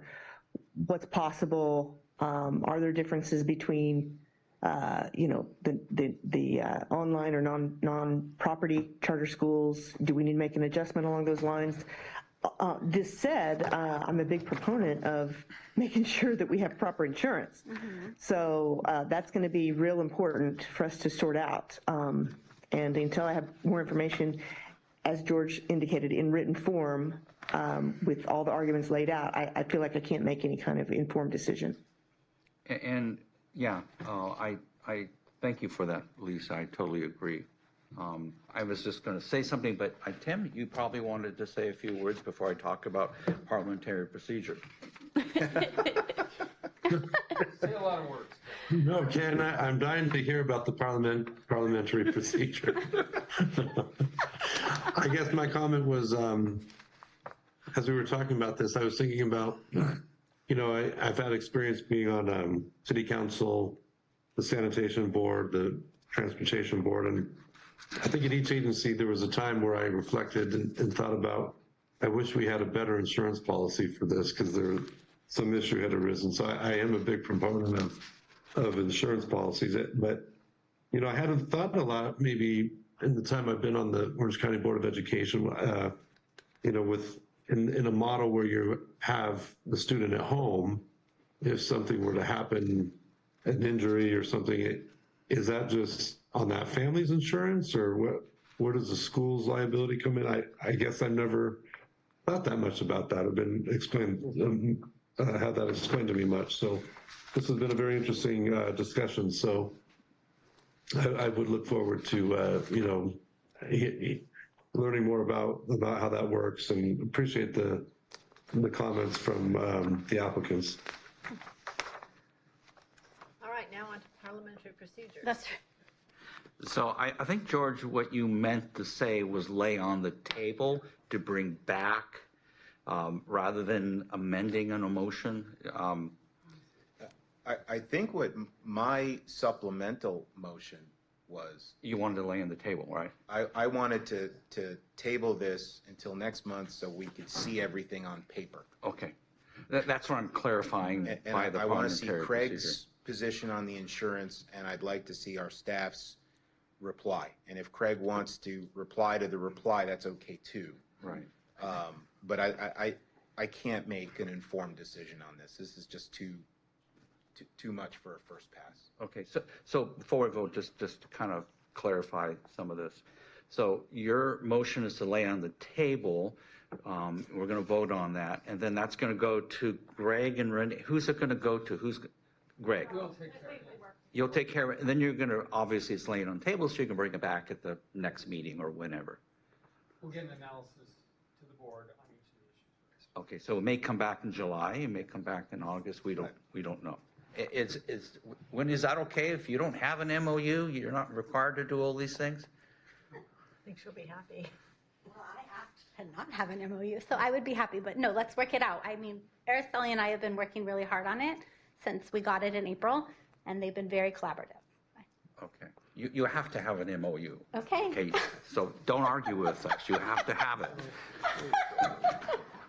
what's possible. Are there differences between, the online or non-property charter schools? Do we need to make an adjustment along those lines? This said, I'm a big proponent of making sure that we have proper insurance. So that's going to be real important for us to sort out. And until I have more information, as George indicated, in written form, with all the arguments laid out, I feel like I can't make any kind of informed decision. And yeah, I thank you for that, Lisa. I totally agree. I was just going to say something, but Tim, you probably wanted to say a few words before I talk about parliamentary procedure. Say a lot of words. No, Ken, I'm dying to hear about the parliamentary procedure. I guess my comment was, as we were talking about this, I was thinking about, I've had experience being on city council, the sanitation board, the transportation board, and I think in each agency there was a time where I reflected and thought about, I wish we had a better insurance policy for this because some issue had arisen. So I am a big proponent of insurance policies, but I hadn't thought a lot maybe in the time I've been on the Orange County Board of Education, in a model where you have the student at home, if something were to happen, an injury or something, is that just on that family's insurance, or where does the school's liability come in? I guess I never thought that much about that. I've been explained, had that explained to me much. So this has been a very interesting discussion. So I would look forward to, learning more about how that works, and appreciate the comments from the applicants. All right, now on to parliamentary procedure. That's right. So I think, George, what you meant to say was lay on the table to bring back rather than amending an motion. I think what my supplemental motion was. You wanted to lay on the table, right? I wanted to table this until next month so we could see everything on paper. Okay. That's what I'm clarifying by the I want to see parliamentary Craig's procedure. position on the insurance, and I'd like to see our staff's reply. And if Craig wants to reply to the reply, that's okay too. Right. But I can't make an informed decision on this. This is just too much for a first pass. Okay, so before we vote, just to kind of clarify some of this. So your motion is to lay on the table. We're going to vote on that, and then that's going to go to Greg and Renee. Who's it going to go to? Who's Greg? We'll take care of it. You'll take care of it, and then you're going to, obviously it's laying on the table, so you can bring it back at the next meeting or whenever. We'll get an analysis to the board on each of the issues. Okay, so it may come back in July, it may come back in August, we don't know. When is that okay? If you don't have an MOU, you're not required to do all these things? I think she'll be happy. Well, I asked to not have an MOU, so I would be happy, but no, let's work it out. I mean, Araceli and I have been working really hard on it since we got it in April, and they've been very collaborative. Okay, you have to have an MOU. Okay. Okay, so don't argue with us, you have to have it.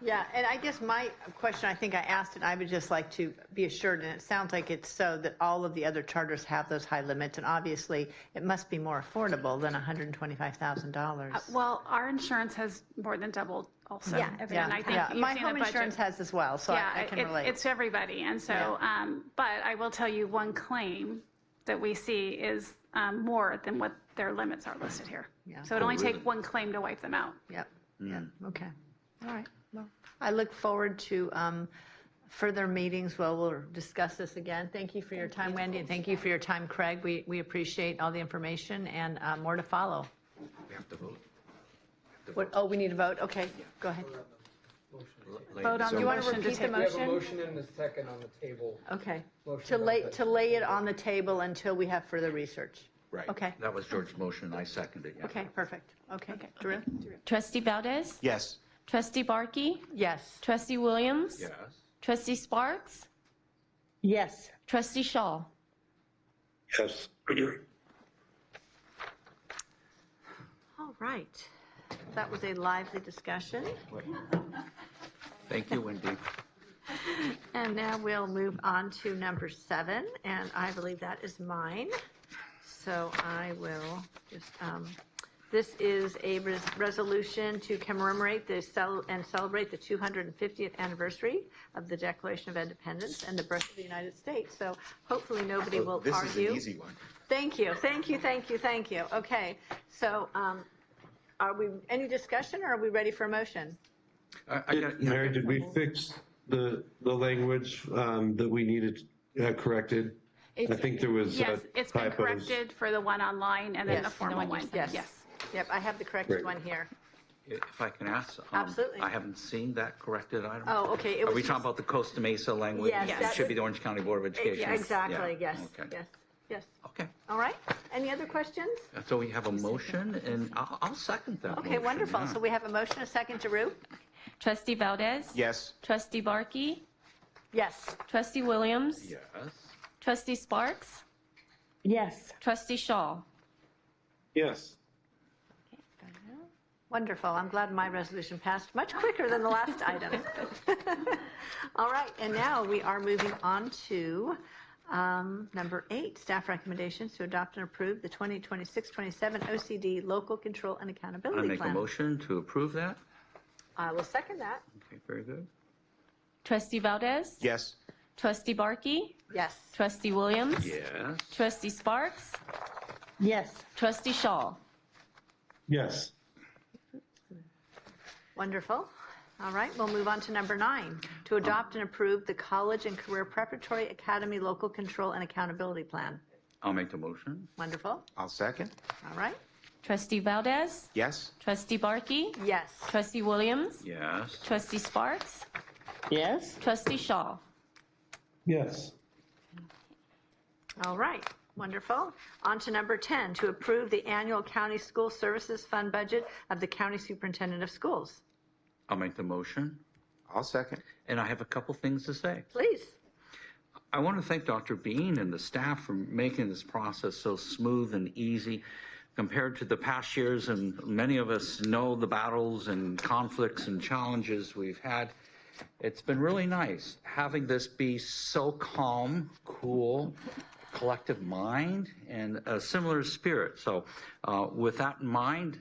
Yeah, and I guess my question, I think I asked, and I would just like to be assured, and it sounds like it's so that all of the other charters have those high limits, and obviously it must be more affordable than $125,000. Well, our insurance has more than doubled also. Yeah, And I think Yeah, you've my seen the home budget. insurance has as well, so I can relate. It's everybody. And so, but I will tell you one claim that we see is more than what their limits are listed here. Yeah. So it only takes one claim to wipe them out. Yep, yep, okay. All right, well, I look forward to further meetings where we'll discuss this again. Thank you for your time, Wendy, and thank you for your time, Craig. We appreciate all the information and more to follow. We have to vote. What, oh, we need a vote? Okay, go ahead. Vote on Do the you want to motion to repeat the take. We have a motion? motion and a second on the table. Okay, Motion to lay it on the table until we have further research. Right. Okay, That was George's motion, I seconded it. okay, perfect. Okay, Drew? Trustee Valdez? Yes. Trustee Barkey? Yes. Trustee Williams? Yes. Trustee Sparks? Yes. Trustee Shaw? Yes. All right. That was a lively discussion. Thank you, Wendy. And now we'll move on to number 7, and I believe that is mine. So I will just, this is a resolution to commemorate and celebrate the 250th anniversary of the Declaration of Independence and the birth of the United States. So hopefully nobody will argue. This is an easy one. Thank you, thank you, thank you, thank you. Okay, so are we, any discussion, or are we ready for a motion? Mary, did we fix the language that we needed corrected? I think there was Yes, it's been typos. corrected for the one online and then the Yes. formal one. Yes. Yep, I have the corrected Great. one here. If I can ask. Absolutely. I haven't seen that corrected item. Oh, okay. It Are was we just- talking about the Costa Mesa language? Yes, It that should be was- the Orange County Board of Education. Yeah, exactly, Yeah, yes, okay. yes, yes. Okay. All right, any other questions? So we have a motion, and I'll second that Okay, motion, wonderful. yeah. So we have a motion, a second to Rue? Trustee Valdez? Yes. Trustee Barkey? Yes. Trustee Williams? Yes. Trustee Sparks? Yes. Trustee Shaw? Yes. Wonderful. I'm glad my resolution passed much quicker than the last item. All right, and now we are moving on to number 8, staff recommendations to adopt and approve the 2026-27 OCD Local Control and I Accountability make a Plan. motion to approve that. I will second that. Okay, very good. Trustee Valdez? Yes. Trustee Barkey? Yes. Trustee Williams? Yes. Trustee Sparks? Yes. Trustee Shaw? Yes. Wonderful. All right, we'll move on to number 9, to adopt and approve the College and Career Preparatory Academy Local Control and Accountability Plan. I'll make the motion. Wonderful. I'll second. All right. Trustee Valdez? Yes. Trustee Barkey? Yes. Trustee Williams? Yes. Trustee Sparks? Yes. Trustee Shaw? Yes. All right, wonderful. On to number 10, to approve the annual County School Services Fund budget of the County Superintendent of Schools. I'll make the motion. I'll second. And I have a couple things to say. Please. I want to thank Dr. Bean and the staff for making this process so smooth and easy compared to the past years, and many of us know the battles and conflicts and challenges we've had. It's been really nice having this be so calm, cool, collective mind, and a similar spirit. So with that in mind,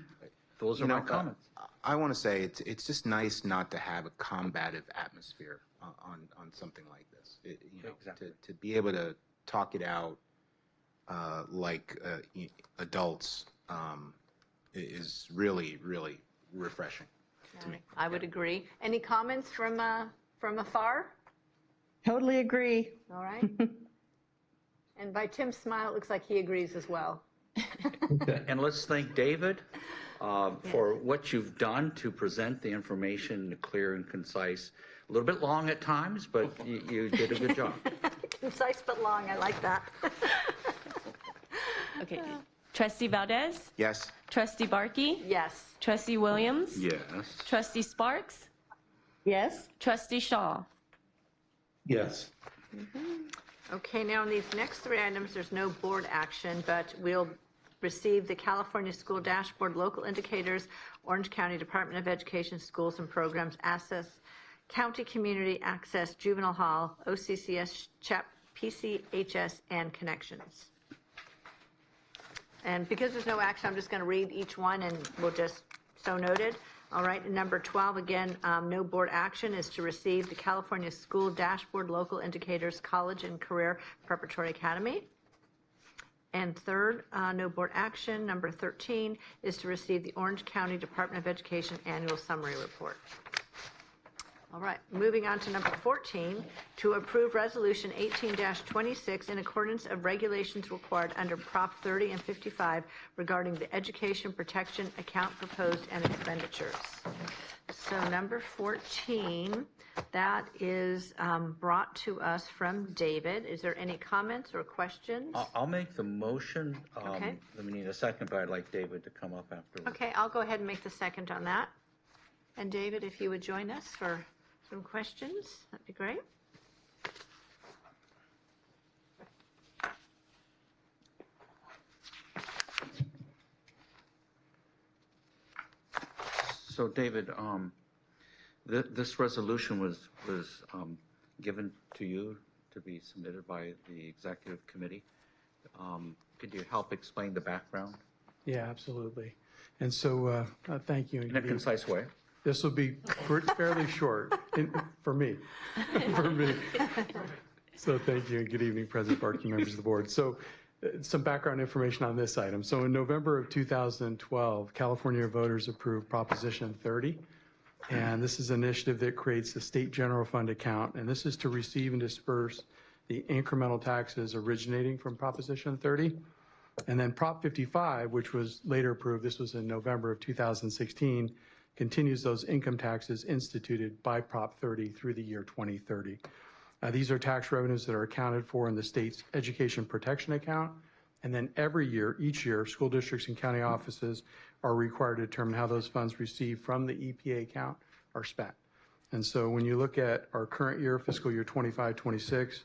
those are my comments. I want to say it's just nice not to have a combative atmosphere on something like this. Exactly. To be able to talk it out like adults is really, really refreshing to me. I would agree. Any comments from afar? Totally agree. All right. And by Tim's smile, it looks like he agrees as well. And let's thank David for what you've done to present the information clear and concise. A little bit long at times, but you did a good job. Concise but long, I like that. Okay. Trustee Valdez? Yes. Trustee Barkey? Yes. Trustee Williams? Yes. Trustee Sparks? Yes. Trustee Shaw? Yes. Okay, now on these next 3 items, there's no board action, but we'll receive the California School Dashboard Local Indicators, Orange County Department of Education Schools and Programs, Access, County Community Access, Juvenile Hall, OCCS, CHEP, PCHS, and Connections. And because there's no action, I'm just going to read each one and we'll just, so noted. All right, and number 12, again, no board action is to receive the California School Dashboard Local Indicators College and Career Preparatory Academy. And third, no board action, number 13, is to receive the Orange County Department of Education Annual Summary Report. All right, moving on to number 14, to approve Resolution 18-26 in accordance of regulations required under Prop 30 and 55 regarding the Education Protection Account proposed and expenditures. So number 14, that is brought to us from David. Is there any comments or questions? I'll make the motion. Okay. We need a second, but I'd like David to come up afterwards. Okay, I'll go ahead and make the second on that. And David, if you would join us for some questions, that'd be great. So David, this resolution was given to you to be submitted by the executive committee. Could you help explain the background? Yeah, absolutely. And so, thank you. In a concise way. This will be fairly short for me. For me. So thank you and good evening, President Barkey, members of the board. So some background information on this item. So in November of 2012, California voters approved Proposition 30. And this is an initiative that creates the state general fund account. And this is to receive and disperse the incremental taxes originating from Proposition 30. And then Prop 55, which was later approved, this was in November of 2016, continues those income taxes instituted by Prop 30 through the year 2030. These are tax revenues that are accounted for in the state's education protection account. And then every year, each year, school districts and county offices are required to determine how those funds received from the EPA account are spent. And so when you look at our current year, fiscal year 25-26,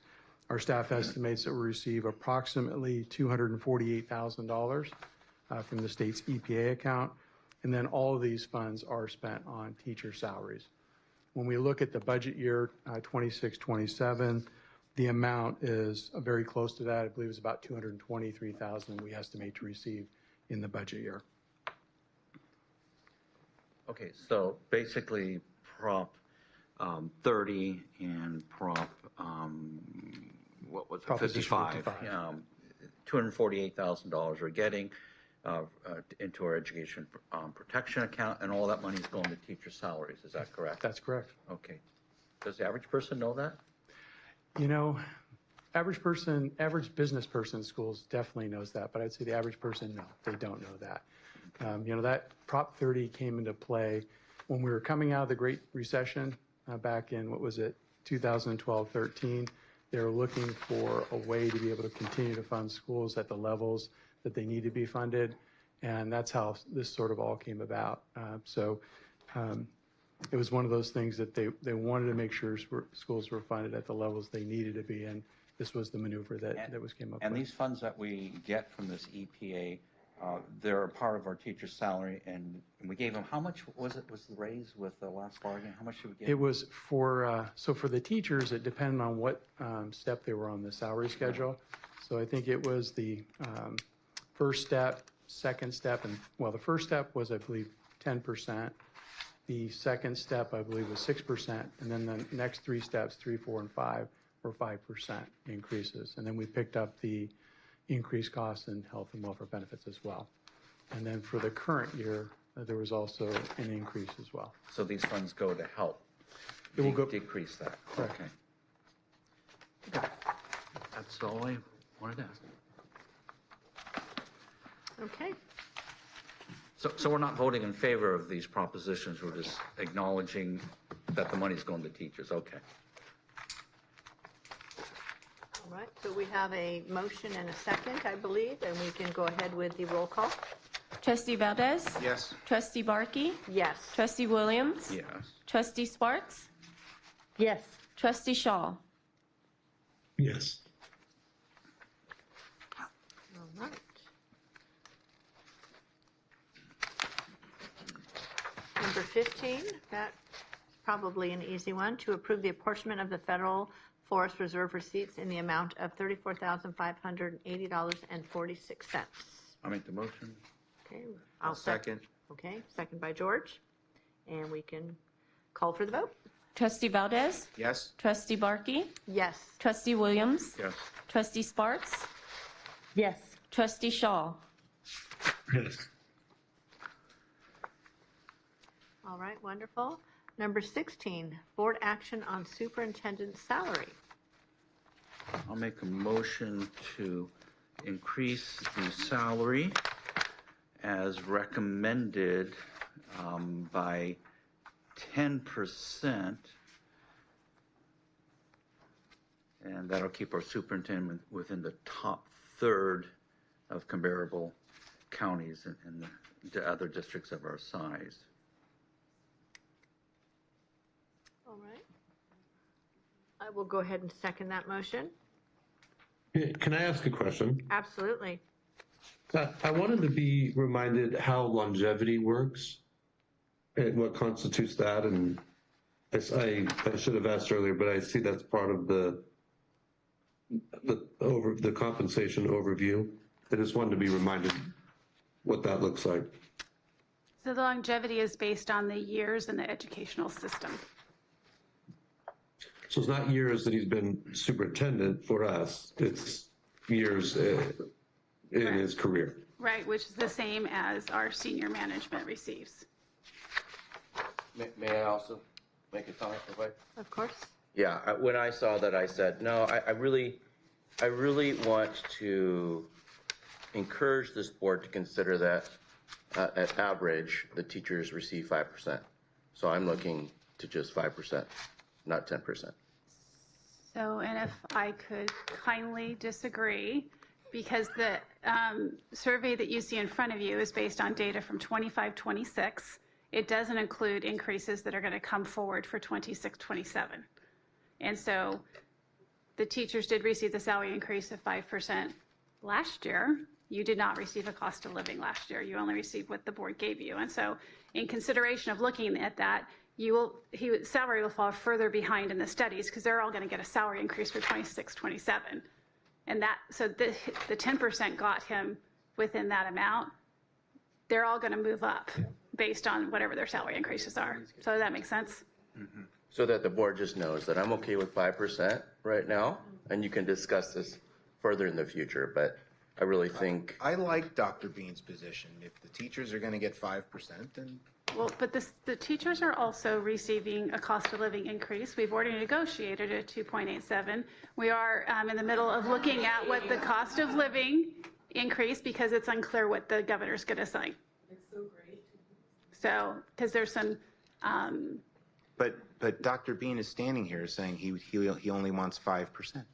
our staff estimates that we receive approximately $248,000 from the state's EPA account. And then all of these funds are spent on teacher salaries. When we look at the budget year 26-27, the amount is very close to that. I believe it's about $223,000 we estimate to receive in the budget year. Okay, so basically Prop 30 and Prop, what was it, 55, $248,000 we're getting into our education protection account, and all that money is going to teacher salaries. Is that correct? That's correct. Okay. Does the average person know that? You know, average business person in schools definitely knows that, but I'd say the average person, no, they don't know that. You know, that Prop 30 came into play when we were coming out of the Great Recession back in, 2012-13. They were looking for a way to be able to continue to fund schools at the levels that they need to be funded, and that's how this sort of all came about. It was one of those things that they wanted to make sure schools were funded at the levels they needed to be, and this was the maneuver that came up with. And these funds that we get from this EPA, they're a part of our teacher's salary, and we gave them, how much was the raise with the last bargain? How much did we get? It was for the teachers, it depended on what step they were on the salary schedule. So I think it was the first step, second step, and well, the first step was, I believe, 10%. The second step, I believe, was 6%, and then the next three steps, 3, 4, and 5, were 5% increases. And then we picked up the increased costs in health and welfare benefits as well. And then for the current year, there was also an increase as well. So these funds go to help It will go decrease that. Correct. Okay. That's all I wanted to ask. Okay. So we're not voting in favor of these propositions, we're just acknowledging that the money's going to teachers, okay. All right, so we have a motion and a second, I believe, and we can go ahead with the roll call. Trustee Valdez? Yes. Trustee Barkey? Yes. Trustee Williams? Yes. Trustee Sparks? Yes. Trustee Shaw? Yes. All right. 15, that's probably an easy one, to approve the apportionment of the Federal Forest Reserve receipts in the amount of $34,580.46. I'll make the motion. Okay, I'll second. Okay, second by George. And we can call for the vote. Trustee Valdez? Yes? Trustee Barkey? Yes. Trustee Williams? Yes. Trustee Sparks? Yes. Trustee Shaw? Yes. All right, wonderful. Number 16, board action on superintendent's salary. I'll make a motion to increase the salary as recommended by 10%. And that'll keep our superintendent within the top third of comparable counties and the other districts of our size. All right. I will go ahead and second that motion. Can I ask a question? Absolutely. I wanted to be reminded how longevity works and what constitutes that. And I should have asked earlier, but I see that's part of the compensation overview. I just wanted to be reminded what that looks like. So the longevity is based on the years in the educational system. So it's not years that he's been superintendent for us, it's years in his career. Right, which is the same as our senior management receives. May I also make a comment, if I? Of course. Yeah, when I saw that, I said, no, I really want to encourage this board to consider that at average, the teachers receive 5%. So I'm looking to just 5%, not 10%. So, and if I could kindly disagree, because the survey that you see in front of you is based on data from 25-26. It doesn't include increases that are going to come forward for 26-27. And so the teachers did receive the salary increase of 5% last year. You did not receive a cost of living last year. You only received what the board gave you. And so in consideration of looking at that, salary will fall further behind in the studies because they're all going to get a salary increase for 26-27. And so the 10% got him within that amount. They're all going to move up based on whatever their salary increases are. So does that make sense? Mm-hmm. So that the board just knows that I'm okay with 5% right now, and you can discuss this further in the future, but I really think. I like Dr. Bean's position. If the teachers are going to get 5%, then. Well, but the teachers are also receiving a cost of living increase. We've already negotiated a 2.87. We are in the middle of looking at what the cost of living increase, because it's unclear what the governor's going to sign. It's so great. So, because there's some. But Dr. Bean is standing here saying he only wants 5%.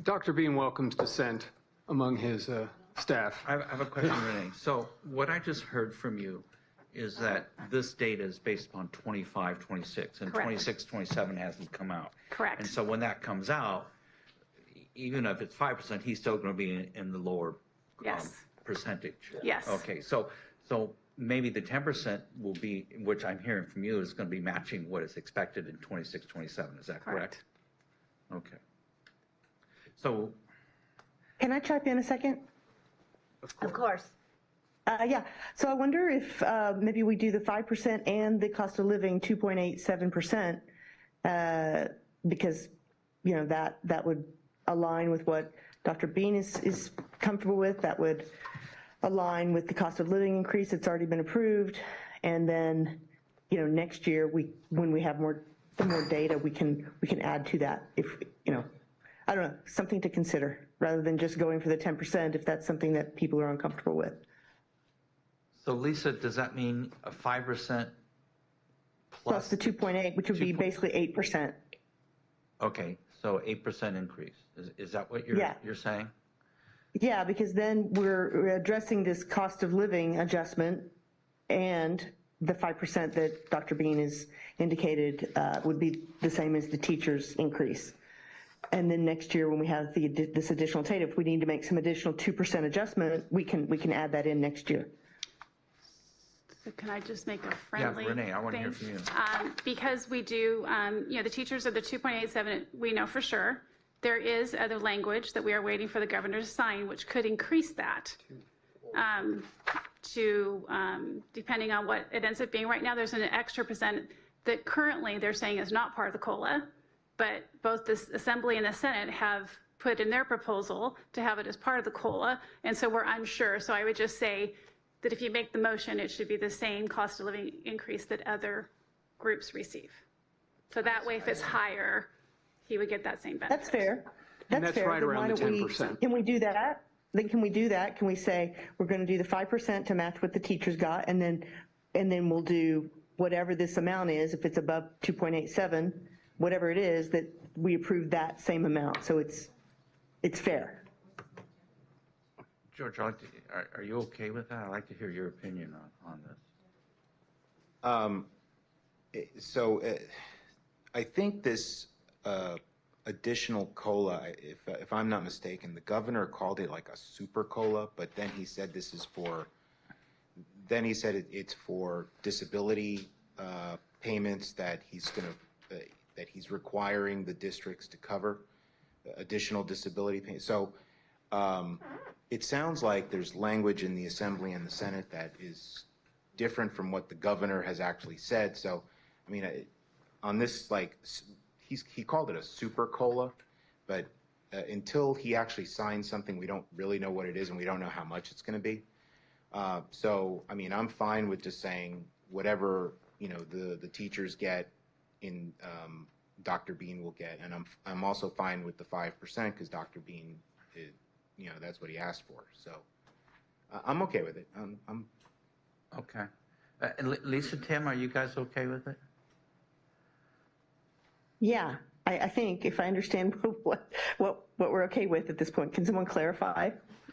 Dr. Bean welcomes dissent among his staff. I have a question, Renee. So what I just heard from you is that this data is based upon 25, 26, and Correct. 26, 27 hasn't come out. Correct. And so when that comes out, even if it's 5%, he's still going to be in the lower Yes. percentage. Yes. Okay, so maybe the 10% will be, which I'm hearing from you, is going to be matching what is expected in 26, 27. Is that correct? Okay. So. Can I chime in a second? Of course. Yeah, so I wonder if maybe we do the 5% and the cost of living 2.87%, because, you know, that would align with what Dr. Bean is comfortable with. That would align with the cost of living increase that's already been approved. And then, you know, next year, when we have more data, we can add to that. If, you know, I don't know, something to consider rather than just going for the 10% if that's something that people are uncomfortable with. So Lisa, does that mean a 5% Plus the 2.8, which would be basically 8%. Okay, so 8% increase. Is that what you're saying? Yeah, because then we're addressing this cost of living adjustment, and the 5% that Dr. Bean has indicated would be the same as the teacher's increase. And then next year, when we have this additional data, if we need to make some additional 2% adjustment, we can add that in next year. So can I just make a Yeah, friendly Renee, I want to hear thing? from you. Because we do, the teachers are the 2.87, we know for sure. There is other language that we are waiting for the governor to sign, which could increase that depending on what it ends up being. Right now, there's an extra percent that currently they're saying is not part of the COLA, but both the Assembly and the Senate have put in their proposal to have it as part of the COLA, and so we're unsure. So I would just say that if you make the motion, it should be the same cost of living increase that other groups receive. So that way, if it's higher, he would get that same benefit. That's fair. And that's fair. right Then around why the don't we- 10%. Can we do that? Then can we do that? Can we say, we're going to do the 5% to match what the teachers got, and then we'll do whatever this amount is, if it's above 2.87, whatever it is, that we approve that same amount, so it's fair. George, are you okay with that? I'd like to hear your opinion on this. I think this additional COLA, if I'm not mistaken, the governor called it like a super COLA, but then he said it's for disability payments that he's requiring the districts to cover, additional disability payments. So it sounds like there's language in the Assembly and the Senate that is different from what the governor has actually said. So, I mean, on this, like, he called it a super COLA, but until he actually signs something, we don't really know what it is, and we don't know how much it's going to be. So, I mean, I'm fine with just saying whatever, the teachers get in Dr. Bean will get, and I'm also fine with the 5% because Dr. Bean, that's what he asked for. So I'm okay with it. I'm Okay. Lisa, Tim, are you guys okay with it? Yeah, I think if I understand what we're okay with at this point, can someone clarify?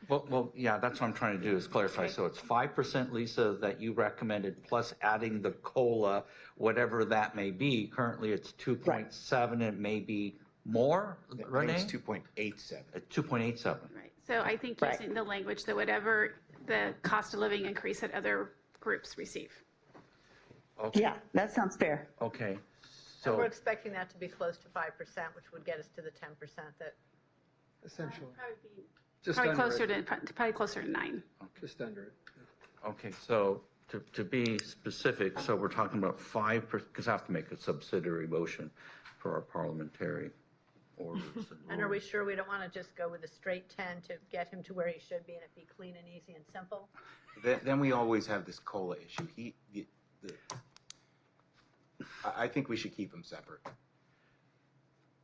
Well, yeah, that's what I'm trying to do is clarify. So it's 5%, Lisa, that you recommended, plus adding the COLA, whatever that may be. Currently, it's 2.7. It may be more, Renee? it's 2.87. 2.87. Right. So I think using the language that whatever the cost of living increase that other groups receive. Okay. Yeah, that sounds fair. Okay. And we're So, expecting that to be close to 5%, which would get us to the 10% that. Essentially. Probably closer to 9. Just under it. okay, so to be specific, so we're talking about 5%, because I have to make a subsidiary motion for our parliamentary orders. And are we sure we don't want to just go with a straight 10 to get him to where he should be and it be clean and easy and simple? Then we always have this COLA issue. I think we should keep them separate.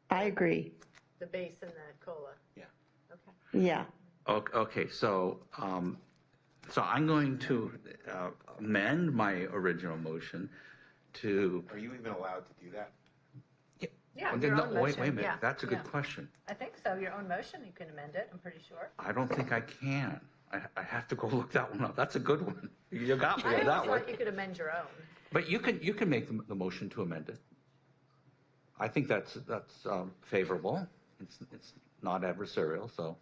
I agree. The base and the COLA? Yeah. Okay. Yeah. Okay, so I'm going to amend my original motion to. Are you even allowed to do that? Yeah, Well, your no, own wait motion. a minute. Yeah, That's a good yeah. question. I think so. Your own motion, you can amend it, I'm pretty sure. I don't think I can. I have to go look that one up. That's a good one. You got me I on that always one. thought you could amend your own. But you can make the motion to amend it. I think that's favorable. It's not adversarial, so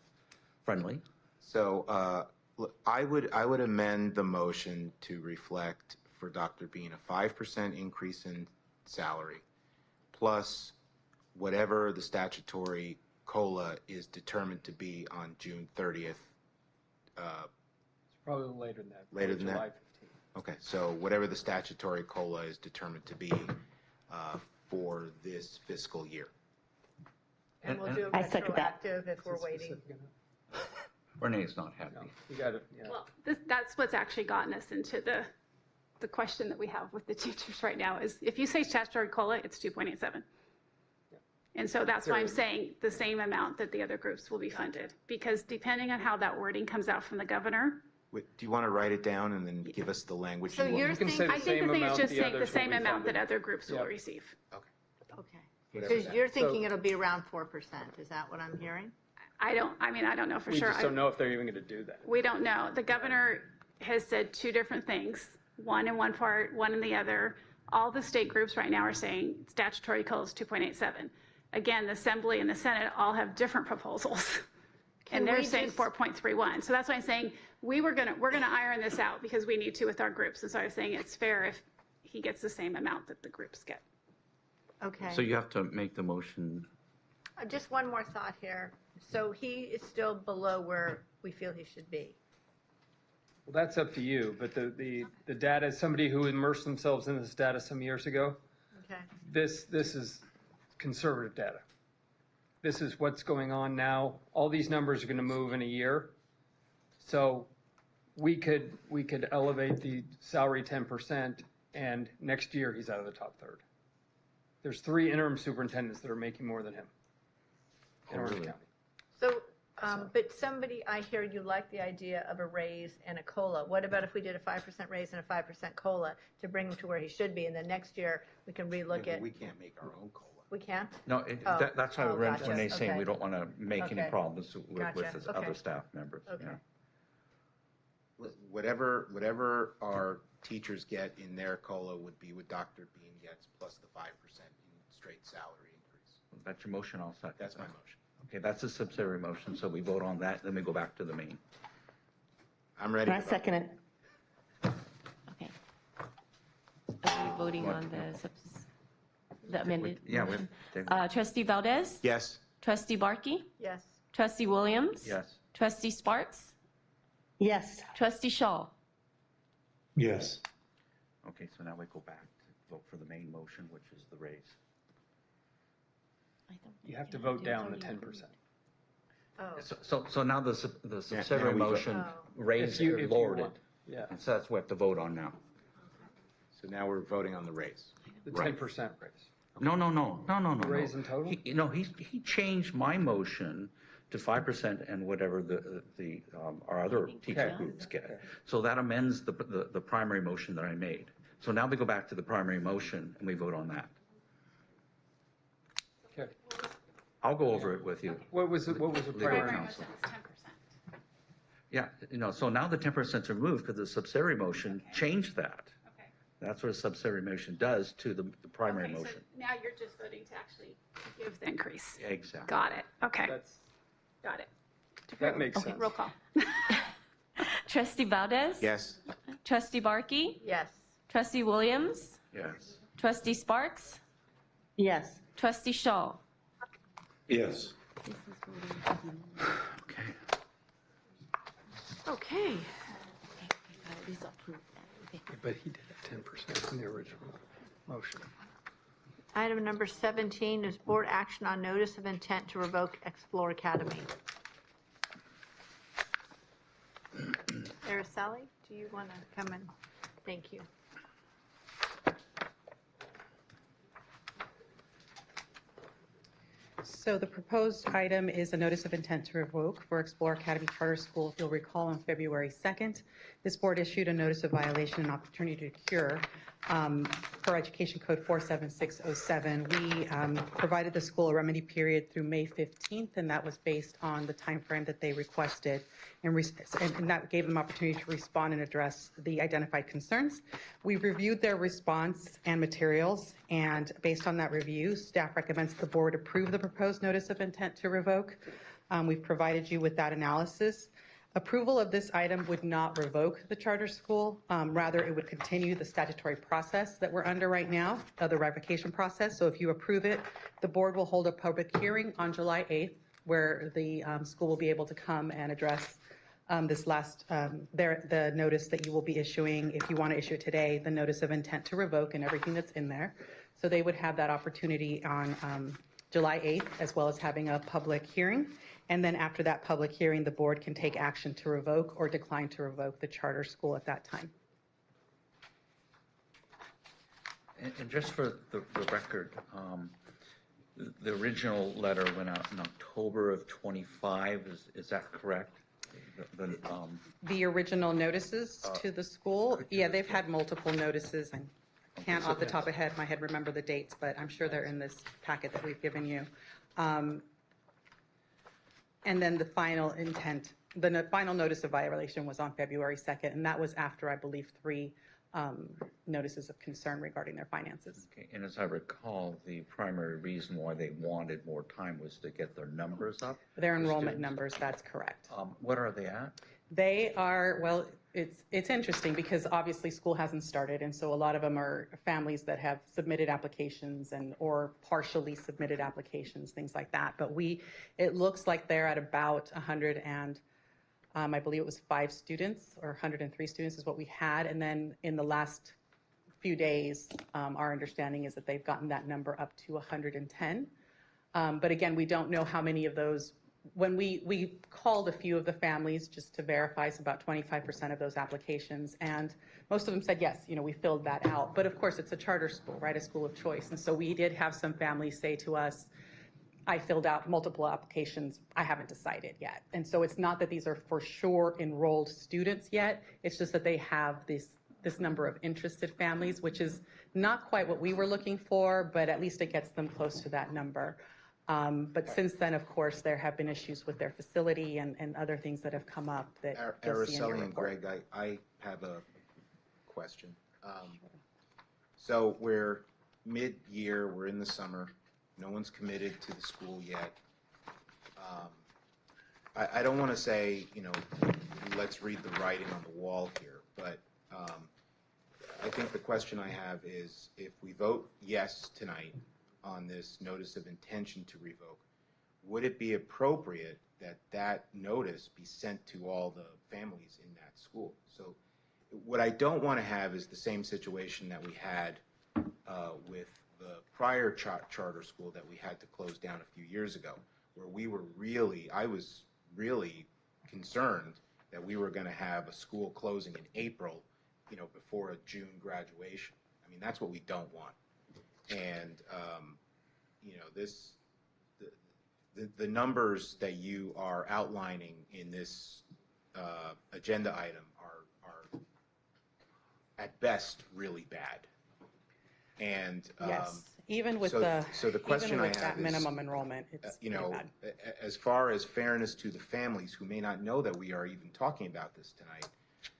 friendly. So look, I would amend the motion to reflect for Dr. Bean a 5% increase in salary, plus whatever the statutory COLA is determined to be on June 30th. It's probably later than that. Later than July that? Okay, so whatever the statutory COLA is determined to be for this fiscal year. And we'll do it I second that. retroactive if we're waiting. Renee's not happy. You got it. Yeah. Well, that's what's actually gotten us into the question that we have with the teachers right now is if you say statutory COLA, it's 2.87. And so that's why I'm saying the same amount that the other groups will be funded. Because depending on how that wording comes out from the governor, Wait, do you want to write it down and then give us the language? So you you're want? thinking, I think the thing is just saying the same amount that other groups will receive. okay. Because you're thinking it'll be around 4%, is that what I'm hearing? I don't know for We sure. just don't know if they're even going to do that. We don't know. The governor has said two different things, one in one part, one in the other. All the state groups right now are saying statutory COLA is 2.87. Again, the Assembly and the Senate all have different proposals. and Can they're we saying just- 4.31. So that's why I'm saying we're gonna iron this out because we need to with our groups. And so I was saying it's fair if he gets the same amount that the groups get. Okay. So you have to make the motion. Just one more thought here. So he is still below where we feel he should be. Well, that's up to you, but the data, somebody who immersed themselves in this data some years ago, Okay. this is conservative data. This is what's going on now. All these numbers are going to move in a year. So we could elevate the salary 10%, and next year he's out of the top third. There's 3 interim superintendents that are making more than him in Orange County. So, but somebody, I hear you like the idea of a raise and a COLA. What about if we did a 5% raise and a 5% COLA to bring him to where he should be? And then next year, we can relook at. We can't make our own COLA. We can't? No, Oh. that's why Oh, gotcha. Renee's saying Okay. we don't want to make any Okay. problems with Gotcha. his Okay. other staff members. Okay. Yeah. Whatever our teachers get in their COLA would be what Dr. Bean gets plus the 5% in straight salary increase. That's your motion, I'll second. That's my that. motion. Okay, that's a subsidiary motion, so we vote on that, then we go back to the main. I'm ready. And I second it. Okay. Are we voting on the amended Yeah, we- motion? Trustee Valdez? Yes. Trustee Barkey? Yes. Trustee Williams? Yes. Trustee Sparks? Yes. Trustee Shaw? Yes. Okay, so now we go back to vote for the main motion, which is the raise. You have to vote down the 10%. Oh. So now the subsidiary we vote. motion Oh. raised If you or lowered want. it. Yeah, And so that's what we have to vote on now. So now we're voting on the raise. the Right. 10% raise. No. The raise in total? He changed my motion to 5% and whatever our other teacher Okay. groups get. So that amends the primary motion that I made. So now we go back to the primary motion and we vote on that. Okay. I'll go over it with you. What was the Legal primary? counsel. Yeah, so now the 10% is removed because the subsidiary motion changed that. Okay. That's what a subsidiary motion does to the primary Okay, so motion. now you're just voting to actually give the increase. Exactly. Got it. Okay. That's, Got it. that makes Okay. sense. Roll call. Trustee Valdez? Yes. Trustee Barkey? Yes. Trustee Williams? Yes. Trustee Sparks? Yes. Trustee Shaw? Yes. Okay. Okay. But he did it 10% in the original motion. Item number 17 is board action on notice of intent to revoke Explore Academy. Araceli, do you want to come in? Thank you. So the proposed item is a notice of intent to revoke for Explore Academy Charter School. If you'll recall, on February 2nd, this board issued a notice of violation and opportunity to cure per Education Code 47607. We provided the school a remedy period through May 15th, and that was based on the timeframe that they requested, and that gave them opportunity to respond and address the identified concerns. We reviewed their response and materials, and based on that review, staff recommends the board approve the proposed notice of intent to revoke. We've provided you with that analysis. Approval of this item would not revoke the charter school. Rather, it would continue the statutory process that we're under right now, the revocation process. So if you approve it, the board will hold a public hearing on July 8th, where the school will be able to come and address this last, the notice that you will be issuing, if you want to issue it today, the notice of intent to revoke and everything that's in there. So they would have that opportunity on July 8th, as well as having a public hearing. And then after that public hearing, the board can take action to revoke or decline to revoke the charter school at that time. And just for the record, the original letter went out in October of '25, is that correct? The original notices to the school, yeah, they've had multiple notices. I can't off the top of my head remember the dates, but I'm sure they're in this packet that we've given you. And then the final intent, the final notice of violation was on February 2nd, and that was after, I believe, 3 notices of concern regarding their finances. Okay, and as I recall, the primary reason why they wanted more time was to get their numbers up? Their for enrollment students? numbers, that's correct. What are they at? They are, well, it's interesting because obviously school hasn't started, and so a lot of them are families that have submitted applications or partially submitted applications, things like that. But it looks like they're at about 100 and I believe it was 5 students or 103 students is what we had. And then in the last few days, our understanding is that they've gotten that number up to 110. But again, we don't know how many of those. When we called a few of the families just to verify, so about 25% of those applications, and most of them said yes, we filled that out. But of course, it's a charter school, right, a school of choice. And so we did have some families say to us, I filled out multiple applications, I haven't decided yet. And so it's not that these are for sure enrolled students yet, it's just that they have this number of interested families, which is not quite what we were looking for, but at least it gets them close to that number. But since then, of course, there have been issues with their facility and other things that have come up that you'll see in your Araceli and report. Greg, I have a question. So we're mid-year, we're in the summer, no one's committed to the school yet. I don't want to say, let's read the writing on the wall here, but I think the question I have is, if we vote yes tonight on this notice of intention to revoke, would it be appropriate that that notice be sent to all the families in that school? So what I don't want to have is the same situation that we had with the prior charter school that we had to close down a few years ago, where I was really concerned that we were going to have a school closing in April, before a June graduation. I mean, that's what we don't want. And, the numbers that you are outlining in this agenda item are at best really bad. And Yes, even with so the question I have that is, minimum enrollment, it's pretty bad. as far as fairness to the families who may not know that we are even talking about this tonight,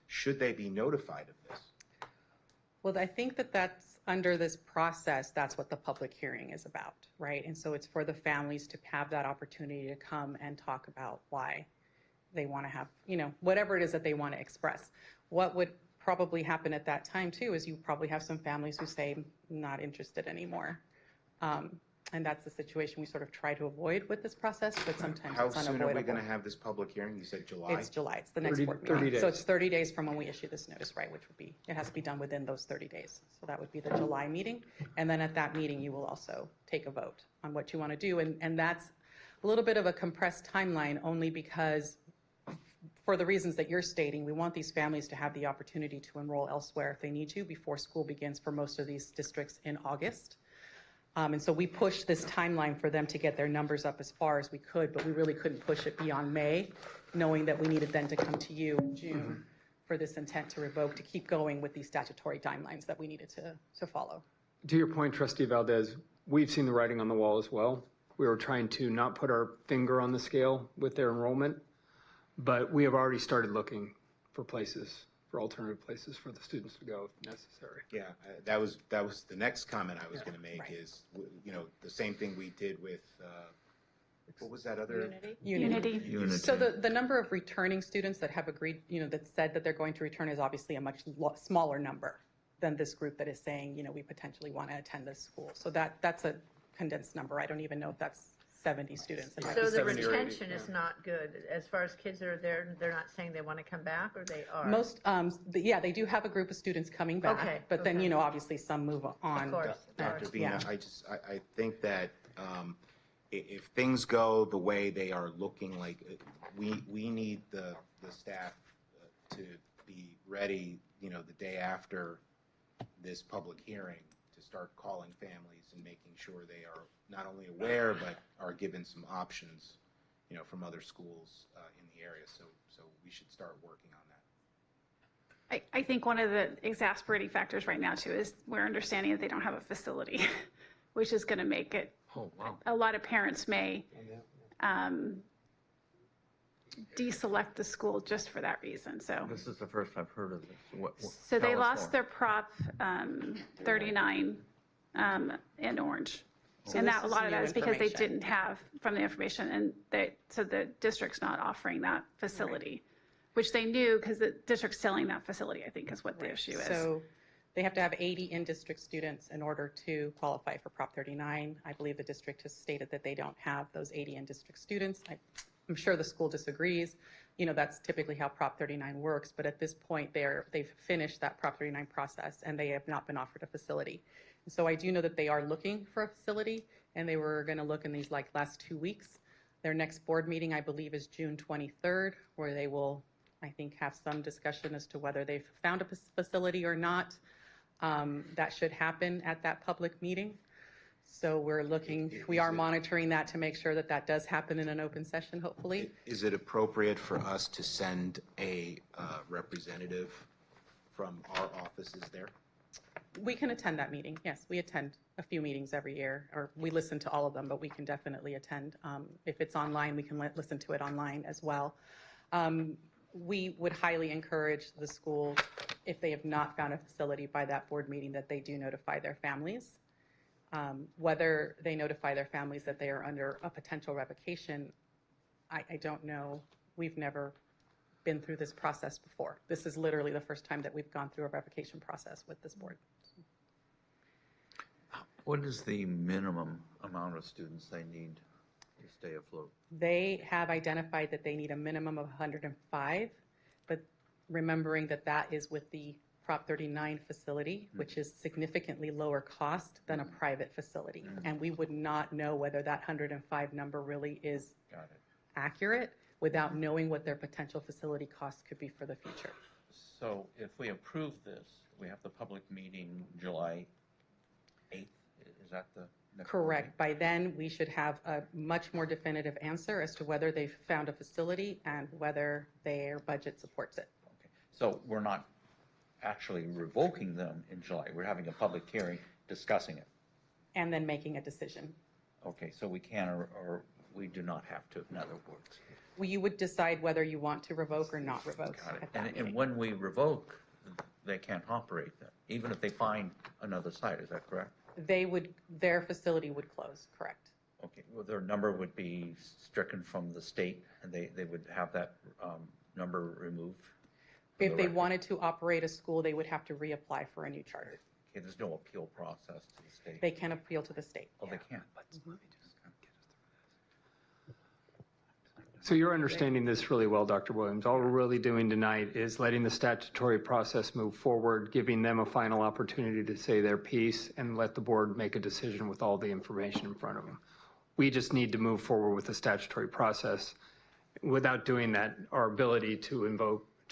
should they be notified of this? Well, I think that's under this process, that's what the public hearing is about, right? And so it's for the families to have that opportunity to come and talk about why they want to have, whatever it is that they want to express. What would probably happen at that time too is you probably have some families who say, not interested anymore. And that's the situation we sort of try to avoid with this process, but sometimes How it's soon unavoidable. are we going to have this public hearing? You said July? It's July. It's the next 30 board meeting. 30 So days. it's 30 days from when we issue this notice, right, which would be, it has to be done within those 30 days. So that would be the July meeting. And then at that meeting, you will also take a vote on what you want to do. And that's a little bit of a compressed timeline only because for the reasons that you're stating, we want these families to have the opportunity to enroll elsewhere if they need to before school begins for most of these districts in August. And so we pushed this timeline for them to get their numbers up as far as we could, but we really couldn't push it beyond May, knowing that we needed then to come to you in June for this intent to revoke, to keep going with these statutory timelines that we needed to follow. To your point, Trustee Valdez, we've seen the writing on the wall as well. We were trying to not put our finger on the scale with their enrollment, but we have already started looking for alternative places for the students to go if necessary. Yeah, that was the next comment I was going to make is, the same thing we did with, what was that other? Unity. Unity. So the number of returning students that have agreed, that said that they're going to return is obviously a much smaller number than this group that is saying, we potentially want to attend this school. So that's a condensed number. I don't even know if that's 70 students. It might So be the 70 or 80. retention is not good. As far as kids that are there, they're not saying they want to come back, or they are? Most, they do have a group of students coming back, Okay, but then, okay. Obviously some move on. Of course. Dr. Yeah. Vina, I think that if things go the way they are looking like, we need the staff to be ready, the day after this public hearing to start calling families and making sure they are not only aware, but are given some options, from other schools in the area. So we should start working on that. I think one of the exasperating factors right now too is we're understanding that they don't have a facility, which is going to make it, Oh, wow. a lot of parents may deselect the school just for that reason, so. This is the first I've heard of this. So they tell us lost more. their Prop 39 in Orange. So And this that, a is lot of new that is because they information. didn't have from the information, and so the district's not offering that facility, which they knew because the district's selling that facility, I think, is what the issue is. So they have to have 80 in-district students in order to qualify for Prop 39. I believe the district has stated that they don't have those 80 in-district students. I'm sure the school disagrees. You know, that's typically how Prop 39 works, but at this point, they've finished that Prop 39 process, and they have not been offered a facility. And so I do know that they are looking for a facility, and they were going to look in these last 2 weeks. Their next board meeting, I believe, is June 23rd, where they will, I think, have some discussion as to whether they've found a facility or not. That should happen at that public meeting. So we are monitoring that to make sure that that does happen in an open session, hopefully. Is it appropriate for us to send a representative from our offices there? We can attend that meeting. Yes, we attend a few meetings every year, or we listen to all of them, but we can definitely attend. If it's online, we can listen to it online as well. We would highly encourage the school, if they have not found a facility by that board meeting, that they do notify their families. Whether they notify their families that they are under a potential revocation, I don't know. We've never been through this process before. This is literally the first time that we've gone through a revocation process with this board. What is the minimum amount of students they need to stay afloat? They have identified that they need a minimum of 105, but remembering that that is with the Prop 39 facility, which is significantly lower cost than a private facility. And we would not know whether that 105 number really is accurate without knowing what their potential facility costs could be for the future. So if we approve this, we have the public meeting July 8th. Is that the next? Correct. By then, we should have a much more definitive answer as to whether they've found a facility and whether their budget supports it. Okay. So we're not actually revoking them in July. We're having a public hearing discussing it. And then making a decision. Okay, so we can or we do not have to, in other words. Well, you would decide whether you want to revoke or not revoke. Got it. at that And meeting. when we revoke, they can't operate then, even if they find another site, is that correct? Their facility would close, correct. Okay, well, their number would be stricken from the state, and they would have that number removed? from If the they record? wanted to operate a school, they would have to reapply for a new charter. Okay, there's no appeal process to the state? They can appeal to the state. Oh, they can? So you're understanding this really well, Dr. Williams. All we're really doing tonight is letting the statutory process move forward, giving them a final opportunity to say their piece, and let the board make a decision with all the information in front of them. We just need to move forward with the statutory process. Without doing that, our ability to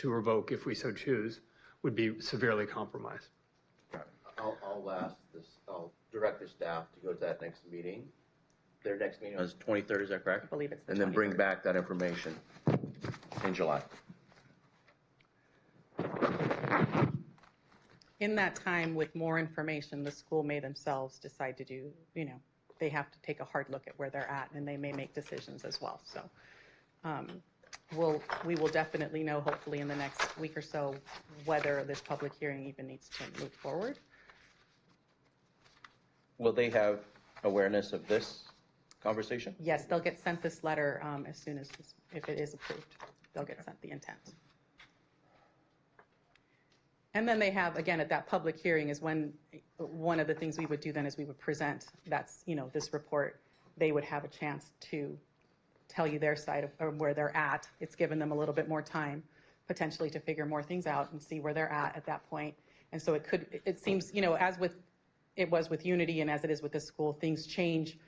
revoke, if we so choose, would be severely compromised. I'll direct the staff to go to that next meeting. Their next meeting is 23rd, is that correct? I believe it's the And then bring 23rd. back that information in July. In that time, with more information, the school may themselves decide to do, they have to take a hard look at where they're at, and they may make decisions as well. So we will definitely know, hopefully in the next week or so, whether this public hearing even needs to move forward. Will they have awareness of this conversation? Yes, they'll get sent this letter as soon as, if it is approved, they'll get sent the intent. And then they have, again, at that public hearing is when, one of the things we would do then is we would present, this report. They would have a chance to tell you their side of where they're at. It's given them a little bit more time, potentially, to figure more things out and see where they're at that point. And so it seems, as it was with Unity and as it is with this school, things change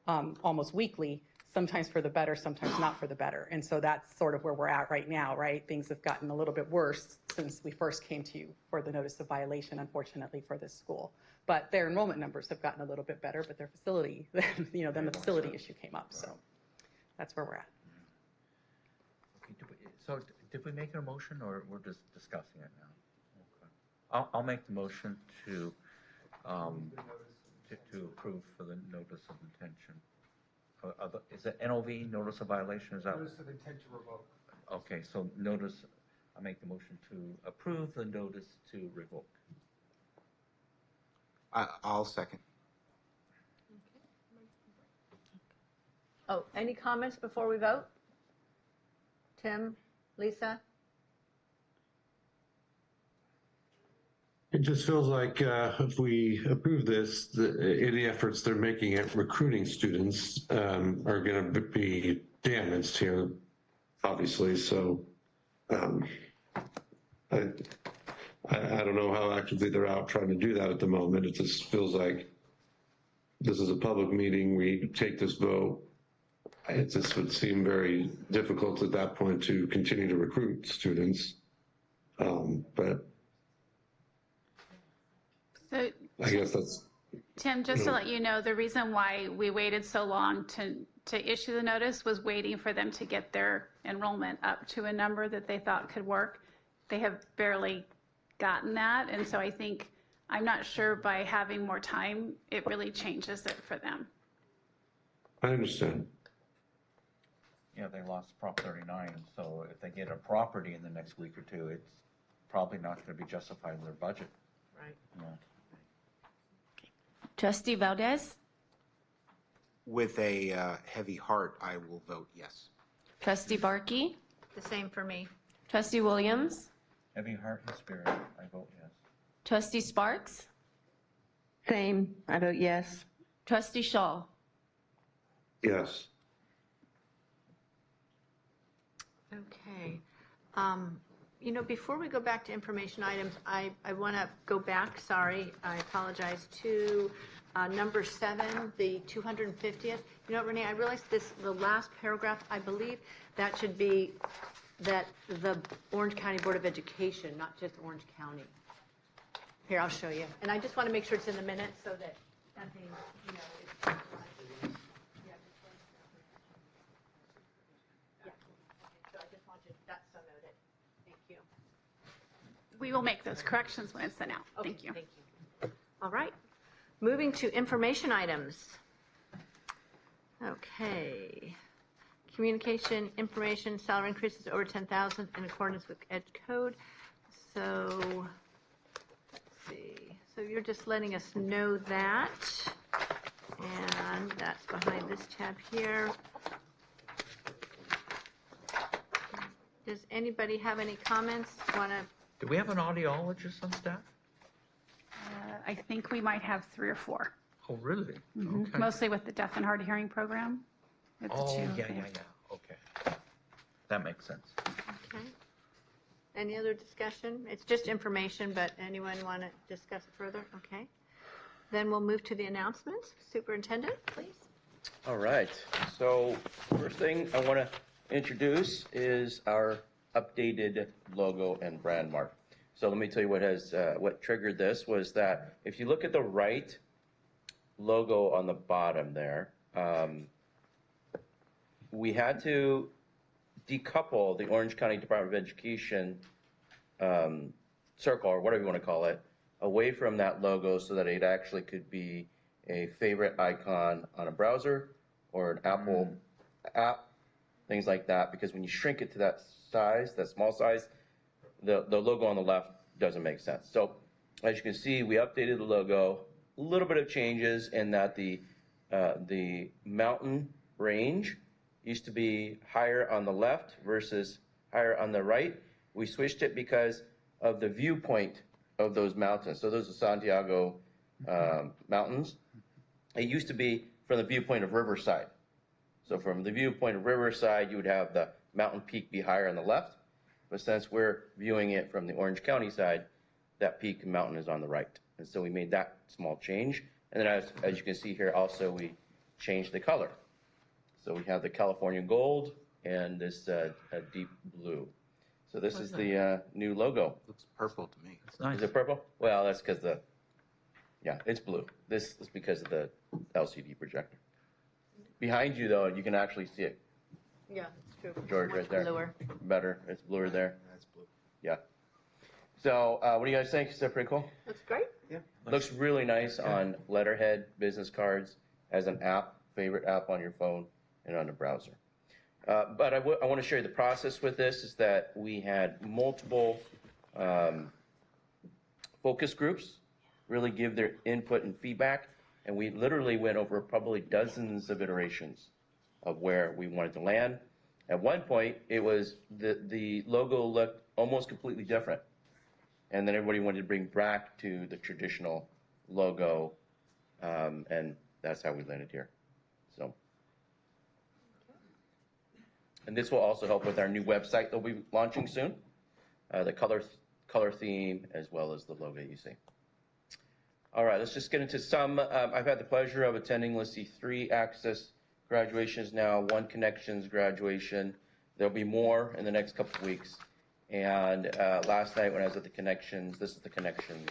almost weekly, sometimes for the better, sometimes not for the better. And so that's sort of where we're at right now, right? Things have gotten a little bit worse since we first came to you for the notice of violation, unfortunately, for this school. But their enrollment numbers have gotten a little bit better, but their facility, then the facility issue came up. So that's where we're at. Okay, so did we make a motion, or we're just discussing it now? Okay. I'll make the motion to approve for the notice of intention. Is it NOV, notice of violation, is that? Notice of intent to revoke. Okay, so notice, I make the motion to approve the notice to revoke. I'll second. Oh, any comments before we vote? Tim, Lisa? It just feels like if we approve this, any efforts they're making at recruiting students are going to be damaged here, obviously. So I don't know how actively they're out trying to do that at the moment. It just feels like this is a public meeting. We take this vote. It just would seem very difficult at that point to continue to recruit students. But So, I guess that's. Tim, just to let you know, the reason why we waited so long to issue the notice was waiting for them to get their enrollment up to a number that they thought could work. They have barely gotten that, and so I think, I'm not sure by having more time, it really changes it for them. I understand. Yeah, they lost Prop 39, so if they get a property in the next week or two, it's probably not going to be justified in their budget. Right. Yeah. Trustee Valdez? With a heavy heart, I will vote yes. Trustee Barkey? The same for me. Trustee Williams? Heavy heart and spirit, I vote yes. Trustee Sparks? Same, I vote yes. Trustee Shaw? Yes. Okay. You know, before we go back to information items, I want to go back, sorry, I apologize, to number 7, the 250th. You know what, Renee, I realized the last paragraph, I believe that should be that the Orange County Board of Education, not just Orange County. Here, I'll show you. And I just want to make sure it's in the minutes so that nothing, you know, is... We will make those corrections when it's sent out. Thank you. Thank you. All right. Moving to information items. Okay. Communication, information, salary increases over 10,000 in accordance with Ed Code. So, let's see. So you're just letting us know that. And that's behind this tab here. Does anybody have any comments? Want to... Do we have an audiologist on staff? I think we might have 3 or 4. Oh, really? Mhm. Okay. Mostly with the deaf and hard of hearing program. With the Oh, two. yeah. Okay. That makes sense. Okay. Any other discussion? It's just information, but anyone want to discuss it further? Okay. Then we'll move to the announcements. Superintendent, please. All right. So first thing I want to introduce is our updated logo and brand mark. So let me tell you what triggered this was that if you look at the right logo on the bottom there, we had to decouple the Orange County Department of Education circle, or whatever you want to call it, away from that logo so that it actually could be a favorite icon on a browser or an Apple app, things like that, because when you shrink it to that size, that small size, the logo on the left doesn't make sense. So as you can see, we updated the logo, a little bit of changes in that the mountain range used to be higher on the left versus higher on the right. We switched it because of the viewpoint of those mountains. So those are Santiago mountains. It used to be from the viewpoint of Riverside. So from the viewpoint of Riverside, you would have the mountain peak be higher on the left. But since we're viewing it from the Orange County side, that peak and mountain is on the right. And so we made that small change. And then as you can see here, also we changed the color. So we have the California gold and this deep blue. So this is the new logo. Looks purple to me. It's nice. Is it purple? Well, that's because yeah, it's blue. This is because of the LCD projector. Behind you, though, you can actually see it. Yeah, it's true. George, Much right there. bluer. Better. It's bluer there. That's blue. Yeah. So what do you guys think? Is that pretty cool? Looks great. Yeah. Looks really nice on letterhead, business cards, as an app, favorite app on your phone and on the browser. But I want to share the process with this is that we had multiple focus groups really give their input and feedback, and we literally went over probably dozens of iterations of where we wanted to land. At one point, it was the logo looked almost completely different, and then everybody wanted to bring back to the traditional logo, and that's how we landed here. So, and this will also help with our new website that we'll be launching soon, the color theme as well as the logo you see. All right, let's just get into some. I've had the pleasure of attending, let's see, 3 Access graduations now, 1 Connections graduation. There'll be more in the next couple of weeks. And last night when I was at the Connections, this is the Connections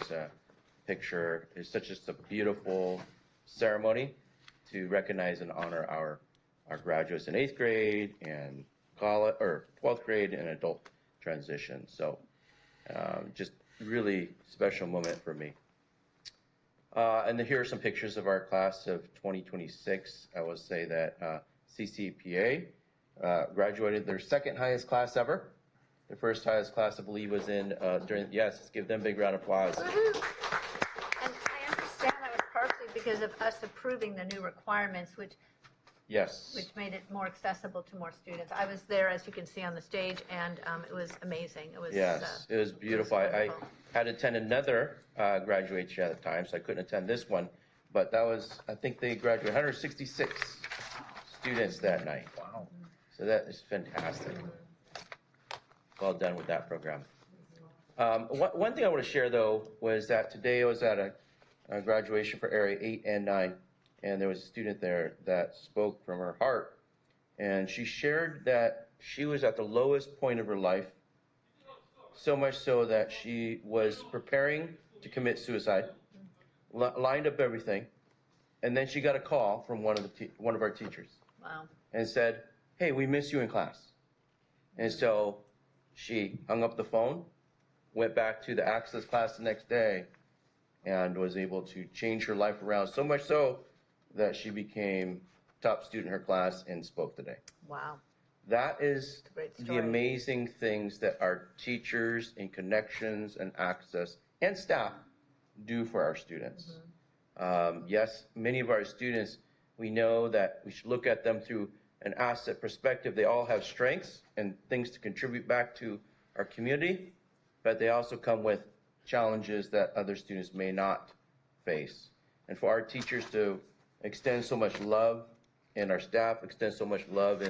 picture. It's such just a beautiful ceremony to recognize and honor our graduates in 8th grade and college, or 12th grade and adult transition. So just really special moment for me. And then here are some pictures of our class of 2026. I will say that CCPA graduated their 2nd highest class ever. Their 1st highest class, I believe, was in yes, let's give them a big round of applause. And I understand that was partially because of us approving the new requirements, which Yes. made it more accessible to more students. I was there, as you can see on the stage, and it was amazing. It was Yes, it was beautiful. I had to attend another graduation at the time, so I couldn't attend this one. But that was, I think they graduated 166 students that night. Wow. So that is fantastic. Well done with that program. One thing I want to share, though, was that today I was at a graduation for Area 8 and 9, and there was a student there that spoke from her heart. And she shared that she was at the lowest point of her life, so much so that she was preparing to commit suicide, lined up everything, and then she got a call from one of our teachers. Wow. And said, "Hey, we miss you in class." And so she hung up the phone, went back to the Access class the next day, and was able to change her life around, so much so that she became top student in her class and spoke today. Wow. That is Great the story. amazing things that our teachers in Connections and Access and staff do for our students. Yes, many of our students, we know that we should look at them through an asset perspective. They all have strengths and things to contribute back to our community, but they also come with challenges that other students may not face. And for our teachers to extend so much love, and our staff extend so much love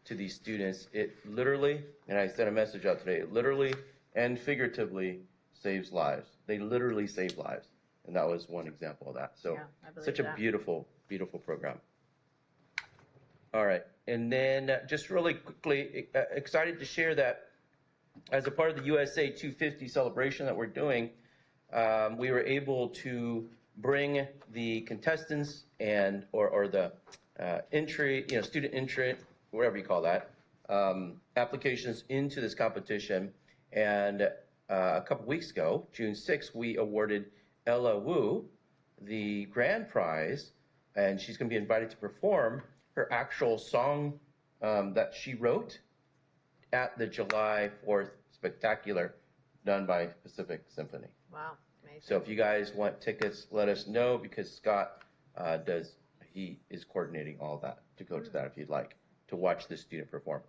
to these students, it literally, and I sent a message out today, it literally and figuratively saves lives. They literally save lives. And that was one example of that. So Yeah, I believe such a that. beautiful, beautiful program. All right. And then just really quickly, excited to share that as a part of the USA 250 celebration that we're doing, we were able to bring the contestants and or the entry, student entry, whatever you call that, applications into this competition. And a couple weeks ago, June 6th, we awarded Ella Wu the grand prize, and she's going to be invited to perform her actual song that she wrote at the July 4th Spectacular done by Pacific Symphony. Wow. Amazing. So if you guys want tickets, let us know, because Scott he is coordinating all that to go to that if you'd like to watch this student perform.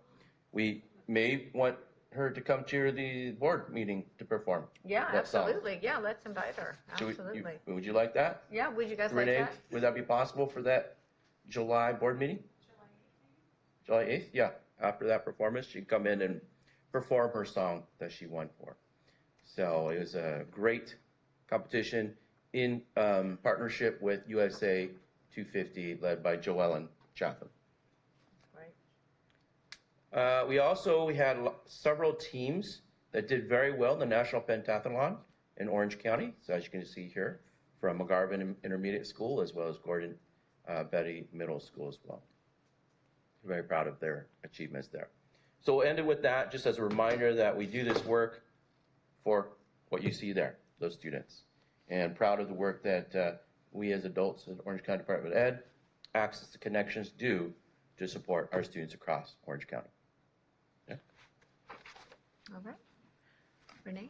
We may want her to come to the board meeting to perform. Yeah, that song. absolutely. Yeah, let's invite her. So Absolutely. would you like that? Yeah, would you guys Renee, like that? would that be possible for that July board meeting? July 8th? Yeah. After that performance, she'd come in and perform her song that she won for. So it was a great competition in partnership with USA 250, led by Joellen Chatham. Right. We had several teams that did very well in the National Pentathlon in Orange County. So as you can see here, from McGarvin Intermediate School as well as Gordon Betty Middle School as well. Very proud of their achievements there. So we'll end it with that, just as a reminder that we do this work for what you see there, those students. And proud of the work that we as adults in Orange County Department of Ed, Access to Connections do to support our students across Orange County. All right. Renee?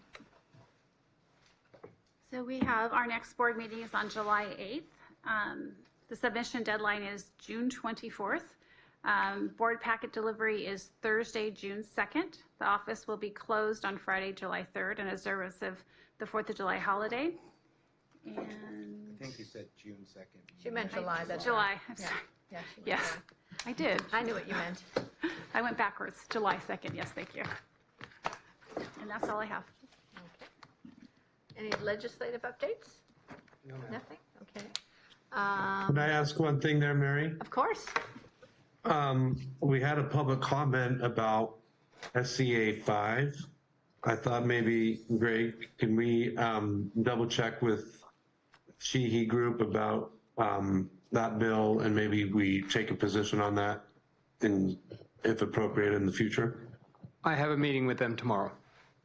So we have, our next board meeting is on July 8th. The submission deadline is June 24th. Board packet delivery is Thursday, June 2nd. The office will be closed on Friday, July 3rd in observance of the 4th of July holiday. And I think you said June 2nd. She meant July. That's July, right. I'm Yeah. sorry. Yeah, she meant Yes, I did. I knew what you meant. I went backwards, July 2nd, yes, thank you. And that's all I have. Any legislative updates? Nothing? Okay. Can I ask one thing there, Mary? Of course. We had a public comment about SCA 5. I thought maybe, Greg, can we double check with he group about that bill, and maybe we take a position on that, in, if appropriate, in the future? I have a meeting with them tomorrow.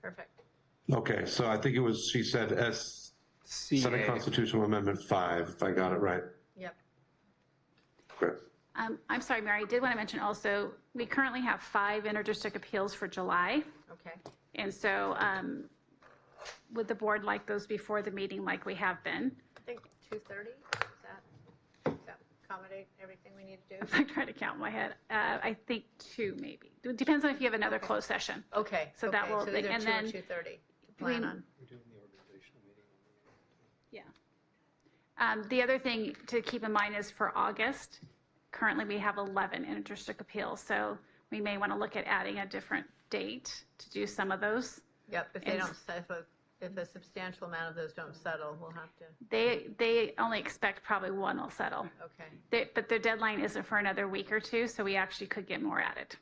Perfect. Okay, so I think it was, she said Senate Constitutional Amendment 5, if I got it right. Yep. Great. I'm sorry, Mary, I did want to mention also, we currently have 5 interdistrict appeals for July. Okay. And so would the board like those before the meeting like we have been? I think 2:30, does that accommodate everything we need to do? I'm trying to count in my head. I think 2 maybe. It depends on if you have another closed session. Okay. So that will, So either and 2 then. or 2:30, plan on. Yeah. The other thing to keep in mind is for August, currently we have 11 interdistrict appeals. So we may want to look at adding a different date to do some of those. Yep, if they And- don't, if a substantial amount of those don't settle, we'll have to. They only expect probably 1 will settle. Okay. But their deadline isn't for another week or 2, so we actually could get more added.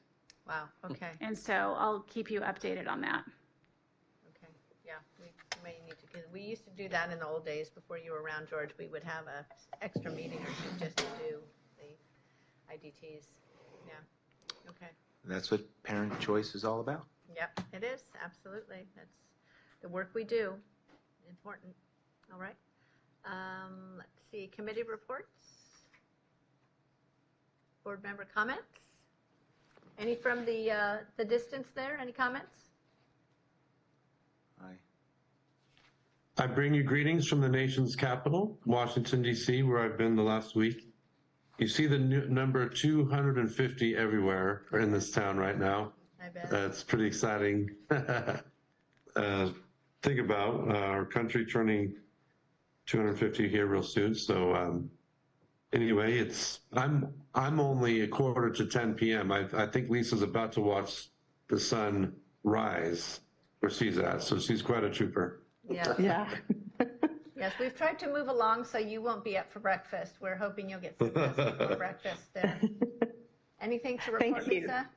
Wow, okay. And so I'll keep you updated on that. Okay, yeah, we may need to, because we used to do that in the old days before you were around, George. We would have a extra meeting or 2 just to do the IDTs. Yeah, okay. That's what parent choice is all about. Yep, it is, absolutely. That's the work we do, important. All right. Let's see, committee reports? Board member comments? Any from the distance there, any comments? I bring you greetings from the nation's capital, Washington, D.C., where I've been the last week. You see the number 250 everywhere in this town right now. I bet. It's pretty exciting. Think about our country turning 250 here real soon. So anyway, I'm only 9:45 p.m. I think Lisa's about to watch the sun rise where she's at. So she's quite a trooper. Yeah. Yeah. Yes, we've tried to move along so you won't be up for breakfast. We're hoping you'll get some rest before breakfast there. Anything to report, Thank you. Lisa?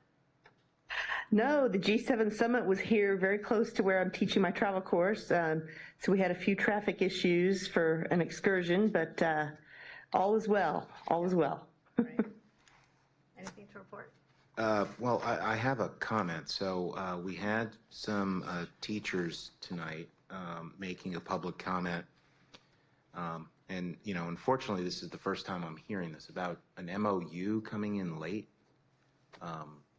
No, the G7 Summit was here very close to where I'm teaching my travel course. So we had a few traffic issues for an excursion, but all is well. All is well. Anything to report? Well, I have a comment. So we had some teachers tonight making a public comment. And, you know, unfortunately, this is the first time I'm hearing this about an MOU coming in late.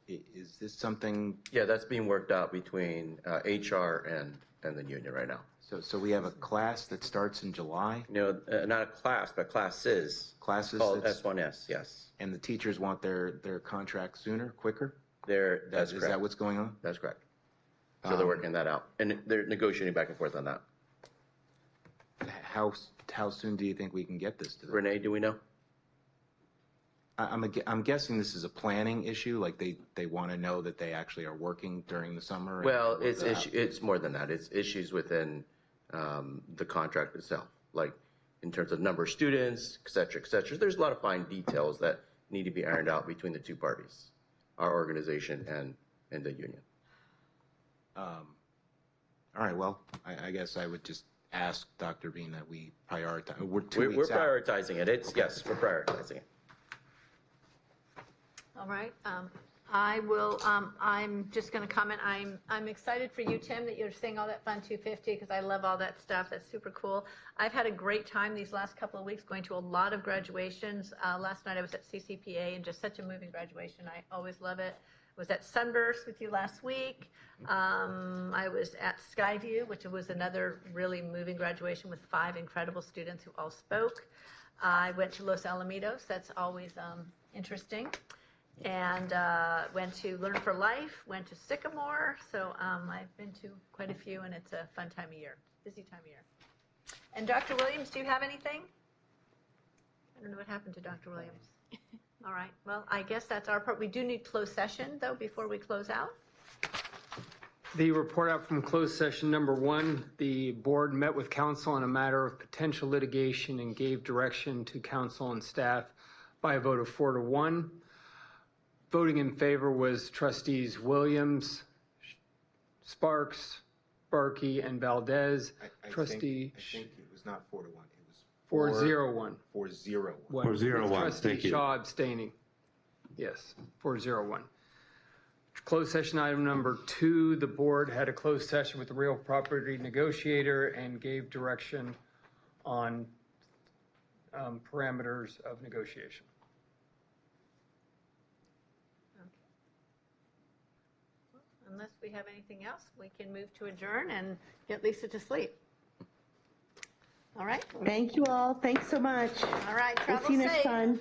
Is this something? Yeah, that's being worked out between HR and the union right now. So we have a class that starts in July? No, not a class, but classes. Classes? Called S1S, yes. And the teachers want their contract sooner, quicker? That's Is correct. that what's going on? That's correct. So they're working that out, and they're negotiating back and forth on that. How soon do you think we can get this to them? Renee, do we know? I'm guessing this is a planning issue, like they want to know that they actually are working during the summer? Well, it's more than that. It's issues within the contract itself, like in terms of number of students, et cetera, et cetera. There's a lot of fine details that need to be ironed out between the two parties, our organization and the union. All right, well, I guess I would just ask Dr. Bean that we prioritize. We're 2 weeks out. Prioritizing it. Yes, we're prioritizing it. All right. I will, I'm just going to comment, I'm excited for you, Tim, that you're saying all that Fund 250, because I love all that stuff. That's super cool. I've had a great time these last couple of weeks going to a lot of graduations. Last night I was at CCPA, and just such a moving graduation. I always love it. I was at Sunburst with you last week. I was at Skyview, which was another really moving graduation with 5 incredible students who all spoke. I went to Los Alamitos. That's always interesting. And went to Learn for Life, went to Sycamore. So I've been to quite a few, and it's a fun time of year, busy time of year. And Dr. Williams, do you have anything? I don't know what happened to Dr. Williams. All right, well, I guess that's our part. We do need closed session, though, before we close out. The report out from closed session number 1, the board met with council on a matter of potential litigation and gave direction to council and staff by a vote of 4-1. Voting in favor was trustees Williams, Sparks, Barkey, and Valdez. I Trustee think it was not 4-1. It was 401. 401. 401, Trustee thank you. Shaw abstaining. Yes, 401. Closed session item number 2, the board had a closed session with the real property negotiator and gave direction on parameters of negotiation. Unless we have anything else, we can move to adjourn and get Lisa to sleep. All right? Thank you all. Thanks so much. All right, We'll travel see you next safe. time.